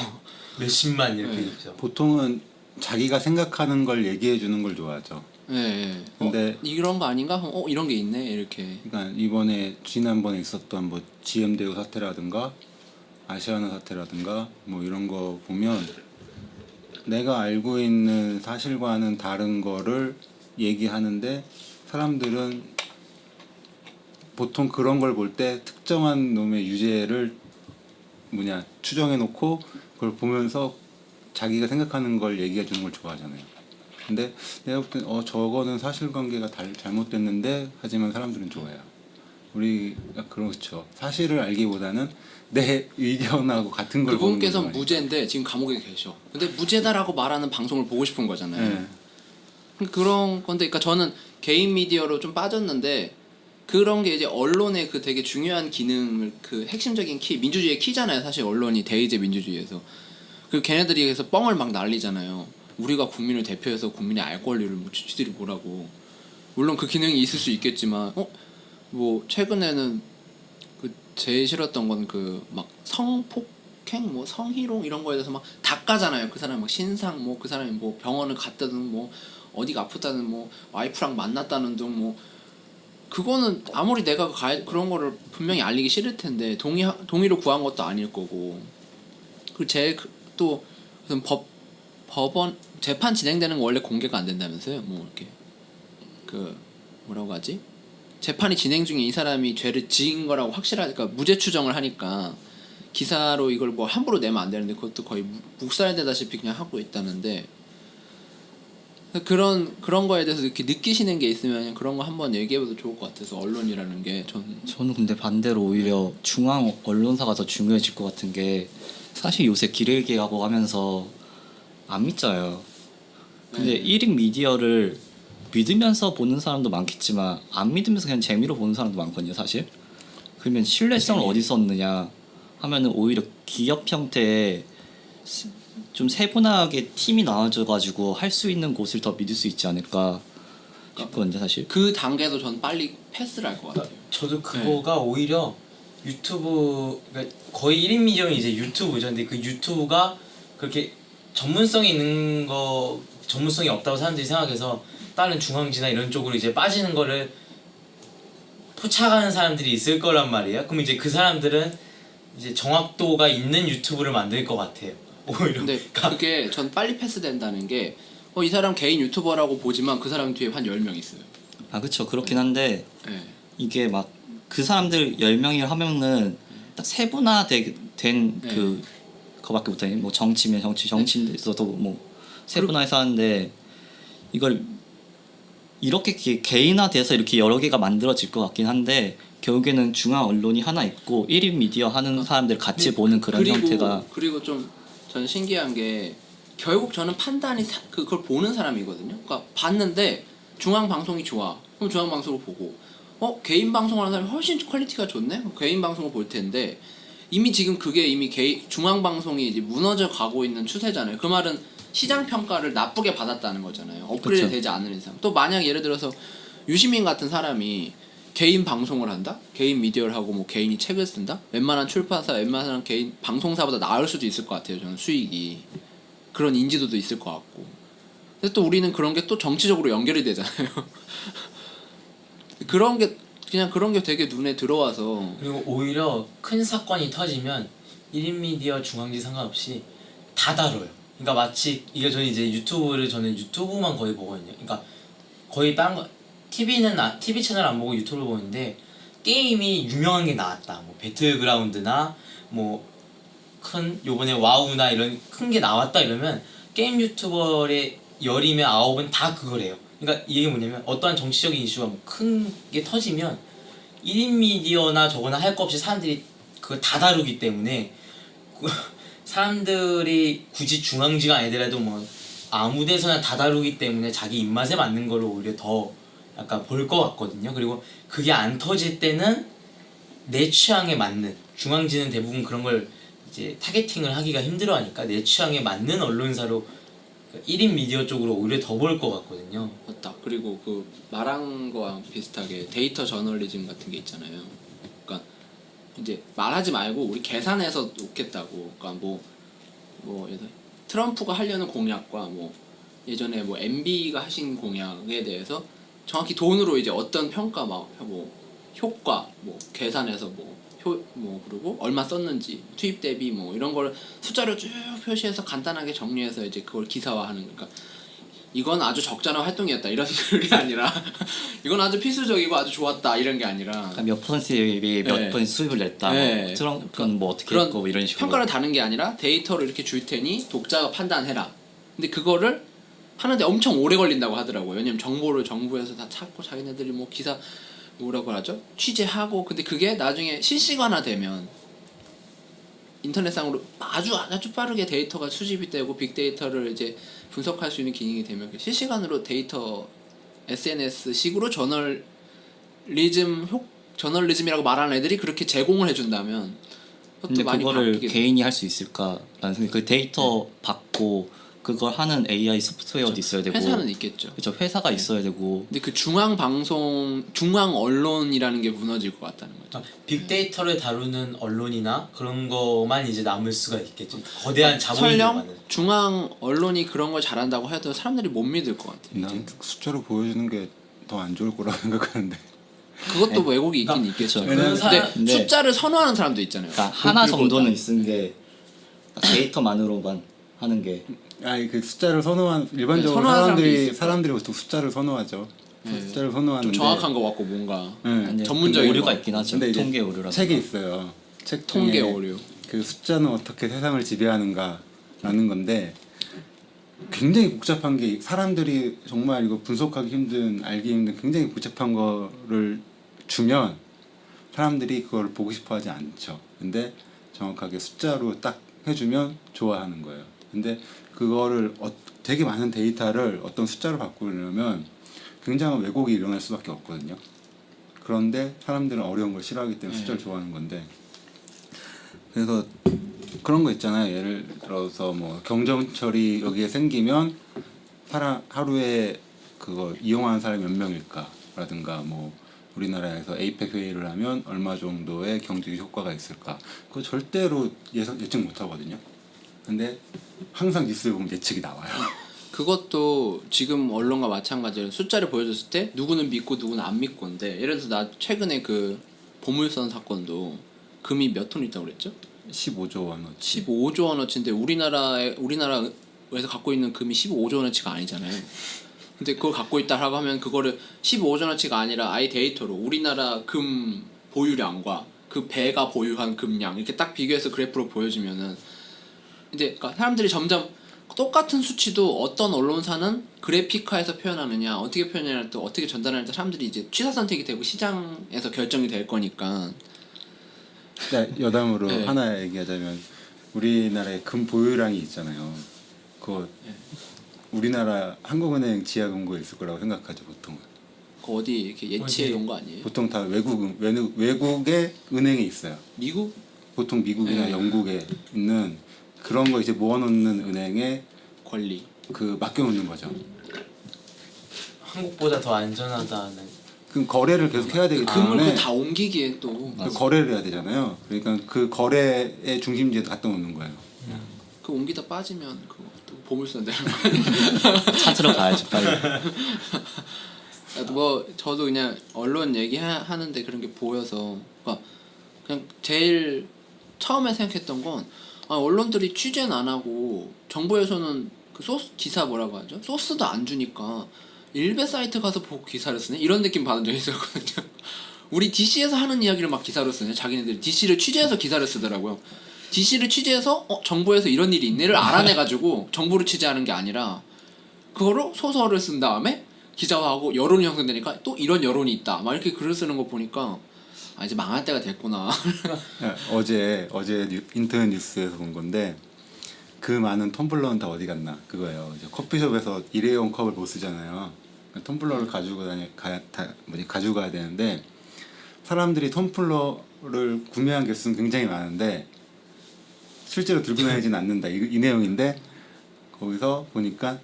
몇십만 이렇게 네. 있죠. 보통은 자기가 생각하는 걸 얘기해 주는 걸 좋아하죠. 네. 근데 이런 거 아닌가? 이런 게 있네 이렇게. 그러니까 지난번에 있었던 뭐 GM대우 사태라든가 아시아나 사태라든가 뭐 이런 거 보면 내가 알고 있는 사실과는 다른 거를 얘기하는데 사람들은 보통 그런 걸 볼 때 특정한 놈의 유죄를 추정해 놓고 그걸 보면서 자기가 생각하는 걸 얘기해 주는 걸 좋아하잖아요. 근데 내가 볼 땐 저거는 사실관계가 잘못됐는데 하지만 사람들은 좋아해요. 우리가 그렇죠. 사실을 알기보다는 내 의견하고 같은 걸 보는 그분께서 거죠. 무죄인데 지금 감옥에 계셔. 근데 무죄다라고 말하는 방송을 보고 싶은 거잖아요. 그런 건데, 그러니까 저는 개인 미디어로 좀 빠졌는데 그런 게 이제 언론의 그 되게 중요한 기능을, 그 핵심적인 키, 민주주의의 키잖아요. 사실 언론이 대의제 민주주의에서. 그 걔네들이 그래서 뻥을 막 날리잖아요. 우리가 국민을 대표해서 국민의 알 권리를 뭐 지들이 뭐라고. 물론 그 기능이 있을 수 있겠지만 뭐 최근에는 그 제일 싫었던 건 그 막 성폭행 뭐 성희롱 이런 거에 대해서 막 다 까잖아요. 그 사람 막 신상 뭐 그 사람이 뭐 병원을 갔다든 뭐 어디가 아프다는 뭐 와이프랑 만났다는 등 뭐 그거는 아무리 내가 그런 거를 분명히 알리기 싫을 텐데 동의를 구한 것도 아닐 거고 그리고 또 무슨 법원 재판 진행되는 거 원래 공개가 안 된다면서요? 뭐 이렇게 그 뭐라고 하지? 재판이 진행 중에 이 사람이 죄를 지은 거라고 확실하니까 무죄 추정을 하니까 기사로 이걸 뭐 함부로 내면 안 되는데 그것도 거의 묵살되다시피 그냥 하고 있다는데 그런 거에 대해서 이렇게 느끼시는 게 있으면 그런 거 한번 얘기해봐도 좋을 것 같아서 언론이라는 게 저는 근데 반대로 오히려 중앙 언론사가 더 중요해질 것 같은 게 사실 요새 기레기하고 하면서 안 믿져요. 근데 1인 미디어를 믿으면서 보는 사람도 많겠지만 안 믿으면서 그냥 재미로 보는 사람도 많거든요 사실. 그러면 신뢰성을 어디서 얻느냐 하면은 오히려 기업 형태의 좀 세분화하게 팀이 나눠져가지고 할 수 있는 곳을 더 믿을 수 있지 않을까 싶거든요 사실. 그 단계도 전 빨리 패스를 할 것 같아요. 저도 그거가 오히려 유튜브 그러니까 거의 1인 미디어는 이제 유튜브죠. 근데 그 유튜브가 그렇게 전문성이 없다고 사람들이 생각해서 다른 중앙지나 이런 쪽으로 이제 빠지는 거를 포착하는 사람들이 있을 거란 말이에요. 그럼 이제 그 사람들은 이제 정확도가 있는 유튜브를 만들 것 같아요. 오히려. 근데 그게 전 빨리 패스된다는 게 이 사람 개인 유튜버라고 보지만 그 사람 뒤에 한 10명 있어요. 아 그쵸 그렇긴 한데 네. 이게 막 그 사람들 10명이 하면은 딱 세분화된 그 거밖에 못해. 뭐 정치면 정치인데서도 뭐 세분화해서 하는데 이걸 이렇게 개인화돼서 이렇게 여러 개가 만들어질 것 같긴 한데 결국에는 중앙 언론이 하나 있고 1인 미디어 하는 사람들 같이 보는 그런 형태가. 그리고 좀 저는 신기한 게 결국 저는 판단이 그걸 보는 사람이거든요. 그러니까 봤는데 중앙 방송이 좋아. 그럼 중앙 방송을 보고 개인 방송하는 사람이 훨씬 퀄리티가 좋네. 그럼 개인 방송을 볼 텐데 이미 지금 그게 이미 중앙 방송이 이제 무너져 가고 있는 추세잖아요. 그 말은 시장 평가를 나쁘게 받았다는 거잖아요. 업그레이드 그쵸. 되지 않는 이상. 또 만약 예를 들어서 유시민 같은 사람이 개인 방송을 한다? 개인 미디어를 하고 뭐 개인이 책을 쓴다? 웬만한 출판사, 웬만한 개인 방송사보다 나을 수도 있을 것 같아요. 저는 수익이. 그런 인지도도 있을 것 같고. 근데 또 우리는 그런 게 또 정치적으로 연결이 되잖아요. 그런 게 되게 눈에 들어와서 그리고 오히려 큰 사건이 터지면 1인 미디어 중앙지 상관없이 다 다뤄요. 그러니까 마치 이게 저는 이제 저는 유튜브만 거의 보거든요. 그러니까 거의 다른 거 TV 채널 안 보고 유튜브를 보는데 게임이 유명한 게 나왔다. 뭐 배틀그라운드나 뭐 큰 요번에 와우나 이런 큰 게 나왔다 이러면 게임 유튜버의 10이면 9은 다 그거래요. 그러니까 이게 뭐냐면 어떠한 정치적인 이슈가 뭐 큰 게 터지면 1인 미디어나 저거나 할 거 없이 사람들이 그걸 다 다루기 때문에 사람들이 굳이 중앙지가 아니더라도 뭐 아무 데서나 다 다루기 때문에 자기 입맛에 맞는 거를 오히려 더 약간 볼 것 같거든요. 그리고 그게 안 터질 때는 내 취향에 맞는 중앙지는 대부분 그런 걸 이제 타겟팅을 하기가 힘들어하니까 내 취향에 맞는 언론사로 1인 미디어 쪽으로 오히려 더 볼 것 같거든요. 맞다. 그리고 그 말한 거랑 비슷하게 데이터 저널리즘 같은 게 있잖아요. 그러니까 이제 말하지 말고 우리 계산해서 놓겠다고. 그러니까 뭐 예를 들어 트럼프가 하려는 공약과 뭐 예전에 뭐 MB가 하신 공약에 대해서 정확히 돈으로 이제 어떤 평가 뭐 효과 뭐 계산해서 그리고 얼마 썼는지 투입 대비 뭐 이런 걸 숫자로 쭉 표시해서 간단하게 정리해서 이제 그걸 기사화하는. 그러니까 이건 아주 적잖은 활동이었다 이런 게 아니라 이건 아주 필수적이고 아주 좋았다 이런 게 아니라 몇 퍼센트에 비해 몇 네. 퍼센트 수입을 냈다. 네. 트럼프는 뭐 어떻게 그런 했고 뭐 이런 식으로. 평가를 다는 게 아니라 데이터를 이렇게 줄 테니 독자가 판단해라. 근데 그거를 하는데 엄청 오래 걸린다고 하더라고요. 왜냐면 정보를 정부에서 다 찾고 자기네들이 뭐 기사 뭐라고 하죠? 취재하고. 근데 그게 나중에 실시간화 되면 인터넷상으로 아주 빠르게 데이터가 수집이 되고 빅데이터를 이제 분석할 수 있는 기능이 되면 실시간으로 데이터 SNS 식으로 저널리즘이라고 말하는 애들이 그렇게 제공을 해준다면 근데 많이 그거를 바뀌게 개인이 할 수 있을까라는 생각. 그 데이터 받고 그걸 하는 AI 소프트웨어도 있어야 되고 회사는 있겠죠. 그렇죠. 회사가 있어야 되고 근데 그 중앙 방송, 중앙 언론이라는 게 무너질 것 같다는 거죠. 그러니까 빅데이터를 다루는 언론이나 그런 거만 이제 남을 수가 있겠죠. 거대한 자본이 설령 들어가는. 중앙 언론이 그런 걸 잘한다고 해도 사람들이 못 믿을 것 같아요. 난 숫자로 보여주는 게 더 안 좋을 거라고 생각하는데. 그것도 왜곡이 있긴 있겠죠. 그런 근데 사람- 네. 숫자를 선호하는 사람도 있잖아요. 그러니까 하나 정도는 있는 게 데이터만으로만 하는 게 아니 그 숫자를 선호한 일반적으로 선호하는 사람도 있을 사람들이 보통 숫자를 선호하죠. 네. 숫자를 좀 선호하는데 정확한 거 같고 뭔가 네. 전문적인 오류가 거. 있긴 하죠. 근데 이제 통계 오류라고. 책이 있어요. 책 중에 통계 오류. 그 숫자는 어떻게 세상을 지배하는가라는 건데 굉장히 복잡한 게 사람들이 정말 이거 분석하기 힘든 알기 힘든 굉장히 복잡한 거를 주면 사람들이 그걸 보고 싶어하지 않죠. 근데 정확하게 숫자로 딱 해주면 좋아하는 거예요. 근데 그거를 되게 많은 데이터를 어떤 숫자로 바꾸려면 굉장한 왜곡이 일어날 수밖에 없거든요. 그런데 사람들은 어려운 걸 싫어하기 때문에 숫자를 좋아하는 건데 그래서 그런 거 있잖아요. 예를 들어서 뭐 경정철이 여기에 생기면 하루에 그거 이용하는 사람이 몇 명일까라든가 뭐 우리나라에서 에이펙 회의를 하면 얼마 정도의 경제적 효과가 있을까 그거 절대로 예측 못 하거든요. 근데 항상 뉴스에 보면 예측이 나와요. 그것도 지금 언론과 마찬가지로 숫자를 보여줬을 때 누구는 믿고 누구는 안 믿고인데 예를 들어서 나 최근에 그 보물선 사건도 금이 몇 톤 있다고 그랬죠? 15조 원어치. 15조 원어치인데 우리나라에서 갖고 있는 금이 15조 원어치가 아니잖아요. 근데 그걸 갖고 있다라고 하면 그거를 15조 원어치가 아니라 아예 데이터로 우리나라 금 보유량과 그 배가 보유한 금량 이렇게 딱 비교해서 그래프로 보여주면은 이제 그러니까 사람들이 점점 똑같은 수치도 어떤 언론사는 그래픽화해서 표현하느냐 어떻게 표현하느냐 또 어떻게 전달하느냐 사람들이 이제 취사 선택이 되고 시장에서 결정이 될 거니까 네, 여담으로 네. 하나 얘기하자면 우리나라의 금 보유량이 있잖아요. 그거 우리나라 한국은행 지하금고에 있을 거라고 생각하죠 보통은. 그 어디 이렇게 예치해 놓은 거 아니에요? 보통 다 외국의 은행에 있어요. 미국? 보통 미국이나 네. 영국에 있는 그런 거 이제 모아놓는 은행에 권리. 그 맡겨놓는 거죠. 한국보다 더 안전하다는. 그 거래를 계속 해야 되기 금을 때문에 다 옮기기에 또 그 거래를 해야 되잖아요. 그러니까 그 거래의 중심지에 갖다 놓는 거예요. 그 옮기다 빠지면 그거 또 보물선 되는 거. 찾으러 가야죠 빨리. 뭐 저도 그냥 언론 얘기하는데 그런 게 보여서 그냥 제일 처음에 생각했던 건 언론들이 취재는 안 하고 정부에서는 그 소스 기사 뭐라고 하죠? 소스도 안 주니까 일베 사이트 가서 보고 기사를 쓰네 이런 느낌 받은 적이 있었거든요. 우리 DC에서 하는 이야기를 막 기사로 쓰네. 자기네들이 DC를 취재해서 기사를 쓰더라고요. DC를 취재해서 정부에서 이런 일이 있네를 알아내가지고 정부를 취재하는 게 아니라 그거로 소설을 쓴 다음에 기자화하고 여론이 형성되니까 또 이런 여론이 있다 막 이렇게 글을 쓰는 거 보니까 이제 망할 때가 됐구나. 어제 인터넷 뉴스에서 본 건데 그 많은 텀블러는 다 어디 갔나 그거예요. 이제 커피숍에서 일회용 컵을 못 쓰잖아요. 텀블러를 가져가야 되는데 사람들이 텀블러를 구매한 개수는 굉장히 많은데 실제로 들고 다니진 않는다 이 내용인데 거기서 보니까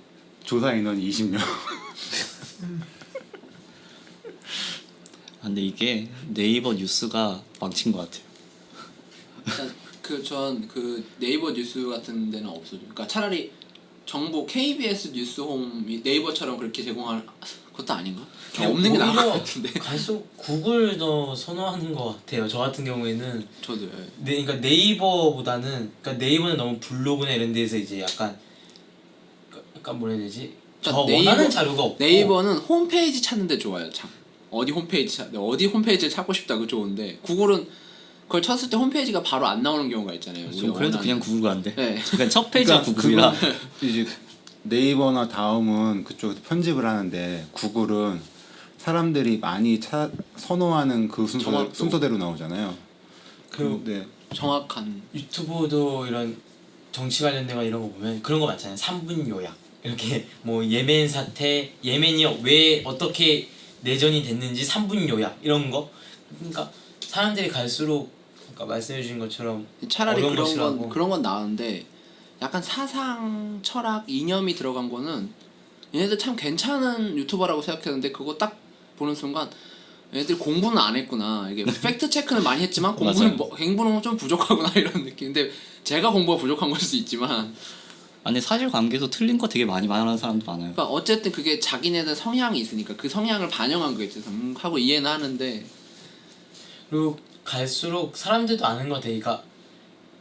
조사 인원이 20명. 근데 이게 네이버 뉴스가 망친 것 같아요. 전 그 네이버 뉴스 같은 데는 없어요. 그러니까 차라리 정부 KBS 뉴스홈이 네이버처럼 그렇게 제공할 것도 아닌가? 없는 게 나을 것 같은데. 갈수록 구글 더 선호하는 것 같아요. 저 같은 경우에는 저도 그러니까 네이버보다는 그러니까 네이버는 너무 블로그나 이런 데서 이제 약간 뭐라 해야 되지? 저 원하는 자료가 없고 네이버는 홈페이지 찾는데 좋아요. 참 어디 홈페이지를 찾고 싶다 그 좋은데 구글은 그걸 쳤을 때 홈페이지가 바로 안 나오는 경우가 있잖아요. 좀 그래도 그냥 구글 간대. 네. 그냥 첫 페이지가 구글이라. 그건 이제 네이버나 다음은 그쪽에서 편집을 하는데 구글은 사람들이 많이 선호하는 그 순서대로 나오잖아요. 근데 정확한 유튜브도 이런 정치 관련된 거 이런 거 보면 그런 거 많잖아요. 3분 요약 이렇게 뭐 예멘 사태 예멘이 왜 어떻게 내전이 됐는지 3분 요약 이런 거. 그러니까 사람들이 갈수록 그러니까 말씀해 주신 것처럼 차라리 어려운 거 싫어하고. 그런 건 나은데 약간 사상, 철학, 이념이 들어간 거는 얘네들 참 괜찮은 유튜버라고 생각했는데 그거 딱 보는 순간 얘네들 공부는 안 했구나. 이게 팩트 체크는 많이 했지만 공부는 공부는 좀 부족하구나 이런 느낌. 근데 제가 공부가 부족한 걸 수도 있지만 아니 사실관계도 틀린 거 되게 많이 말하는 사람도 많아요. 그러니까 어쨌든 그게 자기네들 성향이 있으니까 그 성향을 반영한 거겠지. 하고 이해는 하는데 그리고 갈수록 사람들도 아는 것 같아. 그러니까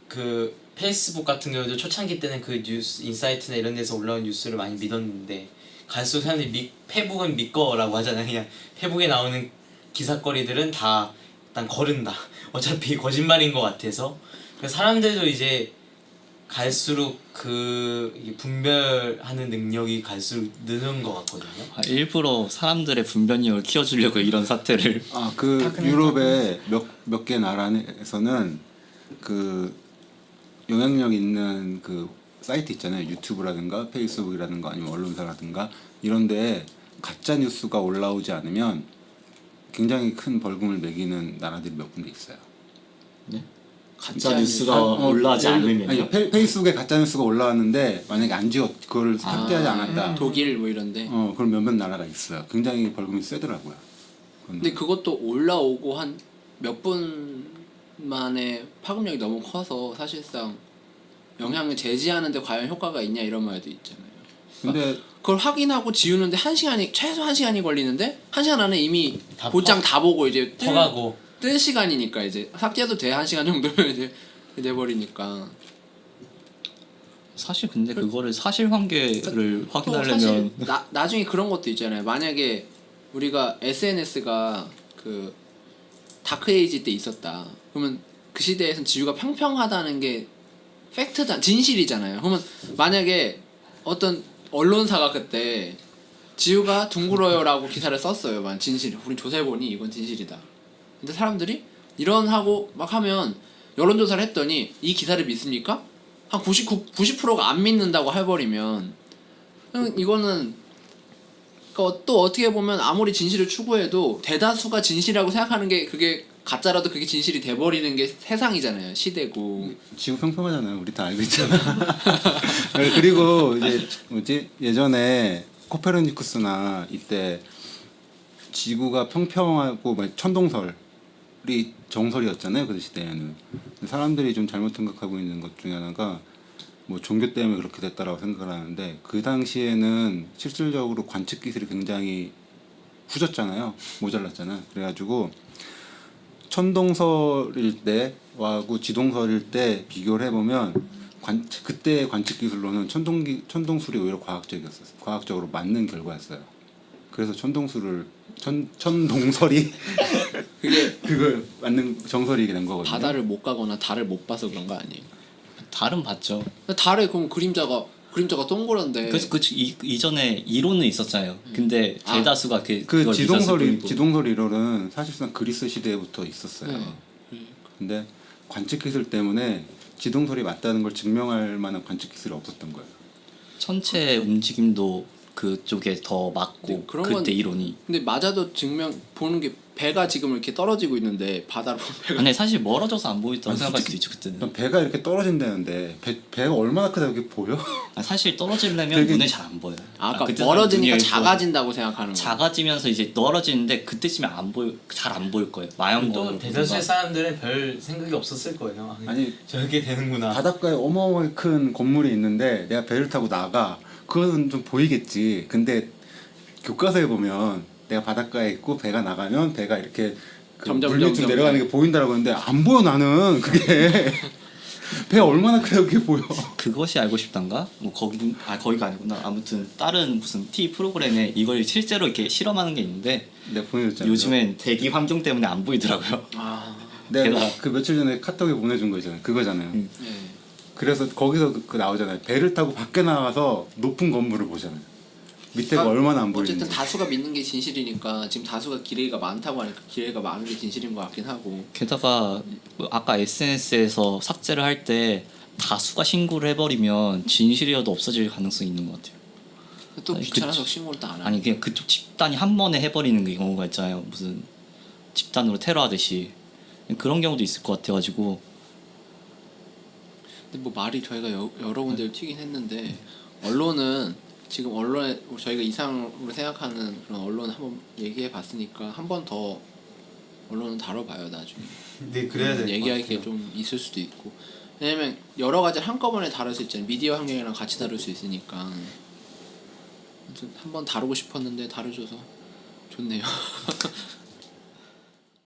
그 페이스북 같은 경우도 초창기 때는 그 뉴스 인사이트나 이런 데서 올라온 뉴스를 많이 믿었는데 갈수록 사람들이 페북은 믿거라고 하잖아요. 그냥 페북에 나오는 기사거리들은 다 일단 거른다. 어차피 거짓말인 것 같아서. 그래서 사람들도 이제 갈수록 그 이게 분별하는 능력이 갈수록 느는 것 같거든요. 일부러 사람들의 분별력을 키워주려고 이런 사태를 그 다크네이터. 유럽의 몇 개 나라에서는 그 영향력 있는 그 사이트 있잖아요. 유튜브라든가 페이스북이라든가 아니면 언론사라든가 이런데 가짜 뉴스가 올라오지 않으면 굉장히 큰 벌금을 매기는 나라들이 몇 군데 있어요. 가짜 뉴스가 올라가지 않으면요. 아니 페이스북에 가짜 뉴스가 올라왔는데 만약에 안 지웠 그걸 삭제하지 않았다. 독일 뭐 이런데 그럼 몇몇 나라가 있어요. 굉장히 벌금이 세더라고요. 근데 그것도 올라오고 한 몇 분 만에 파급력이 너무 커서 사실상 영향을 제지하는데 과연 효과가 있냐 이런 말도 있잖아요. 근데 그걸 확인하고 지우는데 최소 1시간이 걸리는데 1시간 안에 이미 다 보장 다 보고 이제 퍼가고 뜰 시간이니까 이제 삭제도 돼 1시간 정도면 이제 돼버리니까 사실 근데 그거를 사실관계를 또 확인하려면 사실 나중에 그런 것도 있잖아요. 만약에 우리가 SNS가 그 다크에이지 때 있었다. 그러면 그 시대에선 지구가 평평하다는 게 팩트다, 진실이잖아요. 그러면 만약에 어떤 언론사가 그때 지구가 둥글어요라고 기사를 썼어요. 진실. 우린 조사해보니 이건 진실이다. 근데 사람들이 이런 하고 막 하면 여론조사를 했더니 이 기사를 믿습니까? 한 90%가 안 믿는다고 해버리면 이거는 그러니까 또 어떻게 보면 아무리 진실을 추구해도 대다수가 진실이라고 생각하는 게 그게 가짜라도 그게 진실이 돼버리는 게 세상이잖아요. 시대고. 지구 평평하잖아요. 우리 다 알고 있잖아. 그리고 이제 뭐지 예전에 코페르니쿠스나 이때 지구가 평평하고 막 천동설이 정설이었잖아요. 그 시대에는 사람들이 좀 잘못 생각하고 있는 것 중에 하나가 뭐 종교 때문에 그렇게 됐다라고 생각을 하는데 그 당시에는 실질적으로 관측 기술이 굉장히 후졌잖아요. 모자랐잖아. 그래가지고 천동설일 때하고 지동설일 때 비교를 해보면 그때의 관측 기술로는 천동술이 오히려 과학적이었어요. 과학적으로 맞는 결과였어요. 그래서 천동설이 그걸 맞는 정설이 된 거거든요. 바다를 못 가거나 달을 못 봐서 그런 거 아니에요? 달은 봤죠. 달에 그럼 그림자가 동그란데 그래서 이전에 이론은 있었잖아요. 근데 대다수가 그 그걸 믿었을 뿐이고. 지동설 이론은 사실상 그리스 시대부터 있었어요. 네. 근데 관측 기술 때문에 지동설이 맞다는 걸 증명할 만한 관측 기술이 없었던 거예요. 천체 움직임도 그쪽에 더 맞고 네, 그런 그때 건- 이론이. 근데 맞아도 보는 게 배가 지금 이렇게 떨어지고 있는데 바다로 배가 근데 사실 멀어져서 안 보였다고 아니, 생각할 솔직히- 수도 있죠 그때는. 그럼 배가 이렇게 떨어진다는데 배가 얼마나 크다고 이렇게 보여? 사실 떨어지려면 되게- 눈에 잘 안 보여요. 아까 그때는 멀어지니까 눈이 작아진다고 생각하는 거. 작아지면서 이제 떨어지는데 그때쯤에 잘 안 보일 거예요. 마형 또 대다수의 사람들은 별 생각이 없었을 거예요. 아니 저렇게 되는구나. 바닷가에 어마어마하게 큰 건물이 있는데 내가 배를 타고 나가 그거는 좀 보이겠지. 근데 교과서에 보면 내가 바닷가에 있고 배가 나가면 배가 이렇게 그 점점 물 밑으로 내려가는 게 보인다라고 하는데 안 보여 나는 그게 배가 얼마나 크다고 그게 보여. 그것이 알고 싶단가? 뭐 거기가 아니구나. 아무튼 다른 무슨 TV 프로그램에 이걸 실제로 이렇게 실험하는 게 있는데 내가 보내줬잖아. 요즘엔 대기 환경 때문에 안 보이더라고요. 내가 게다가- 그 며칠 전에 카톡에 보내준 거 있잖아요. 그거잖아요. 네. 그래서 거기서 그 나오잖아요. 배를 타고 밖에 나가서 높은 건물을 보잖아요. 밑에가 얼마나 안 보이는지. 어쨌든 다수가 믿는 게 진실이니까 지금 다수가 기레기가 많다고 하니까 기레기가 많은 게 진실인 것 같긴 하고. 게다가 뭐 아까 SNS에서 삭제를 할 때 다수가 신고를 해버리면 진실이어도 없어질 가능성이 있는 것 같아요. 또 아니, 귀찮아서 신고를 또 안 하고. 아니 그냥 그쪽 집단이 한 번에 해버리는 그 경우가 있잖아요. 무슨 집단으로 테러하듯이 그런 경우도 있을 것 같아가지고 근데 뭐 말이 저희가 여러 군데를 튀긴 했는데 언론은 지금 언론에 저희가 이상으로 생각하는 그런 언론 한번 얘기해 봤으니까 한 번 더 언론은 다뤄봐요 나중에. 네, 그래야 될 것 얘기할 게 같아요. 좀 있을 수도 있고 왜냐면 여러 가지를 한꺼번에 다룰 수 있잖아요. 미디어 환경이랑 같이 다룰 수 있으니까. 한번 다루고 싶었는데 다뤄줘서 좋네요.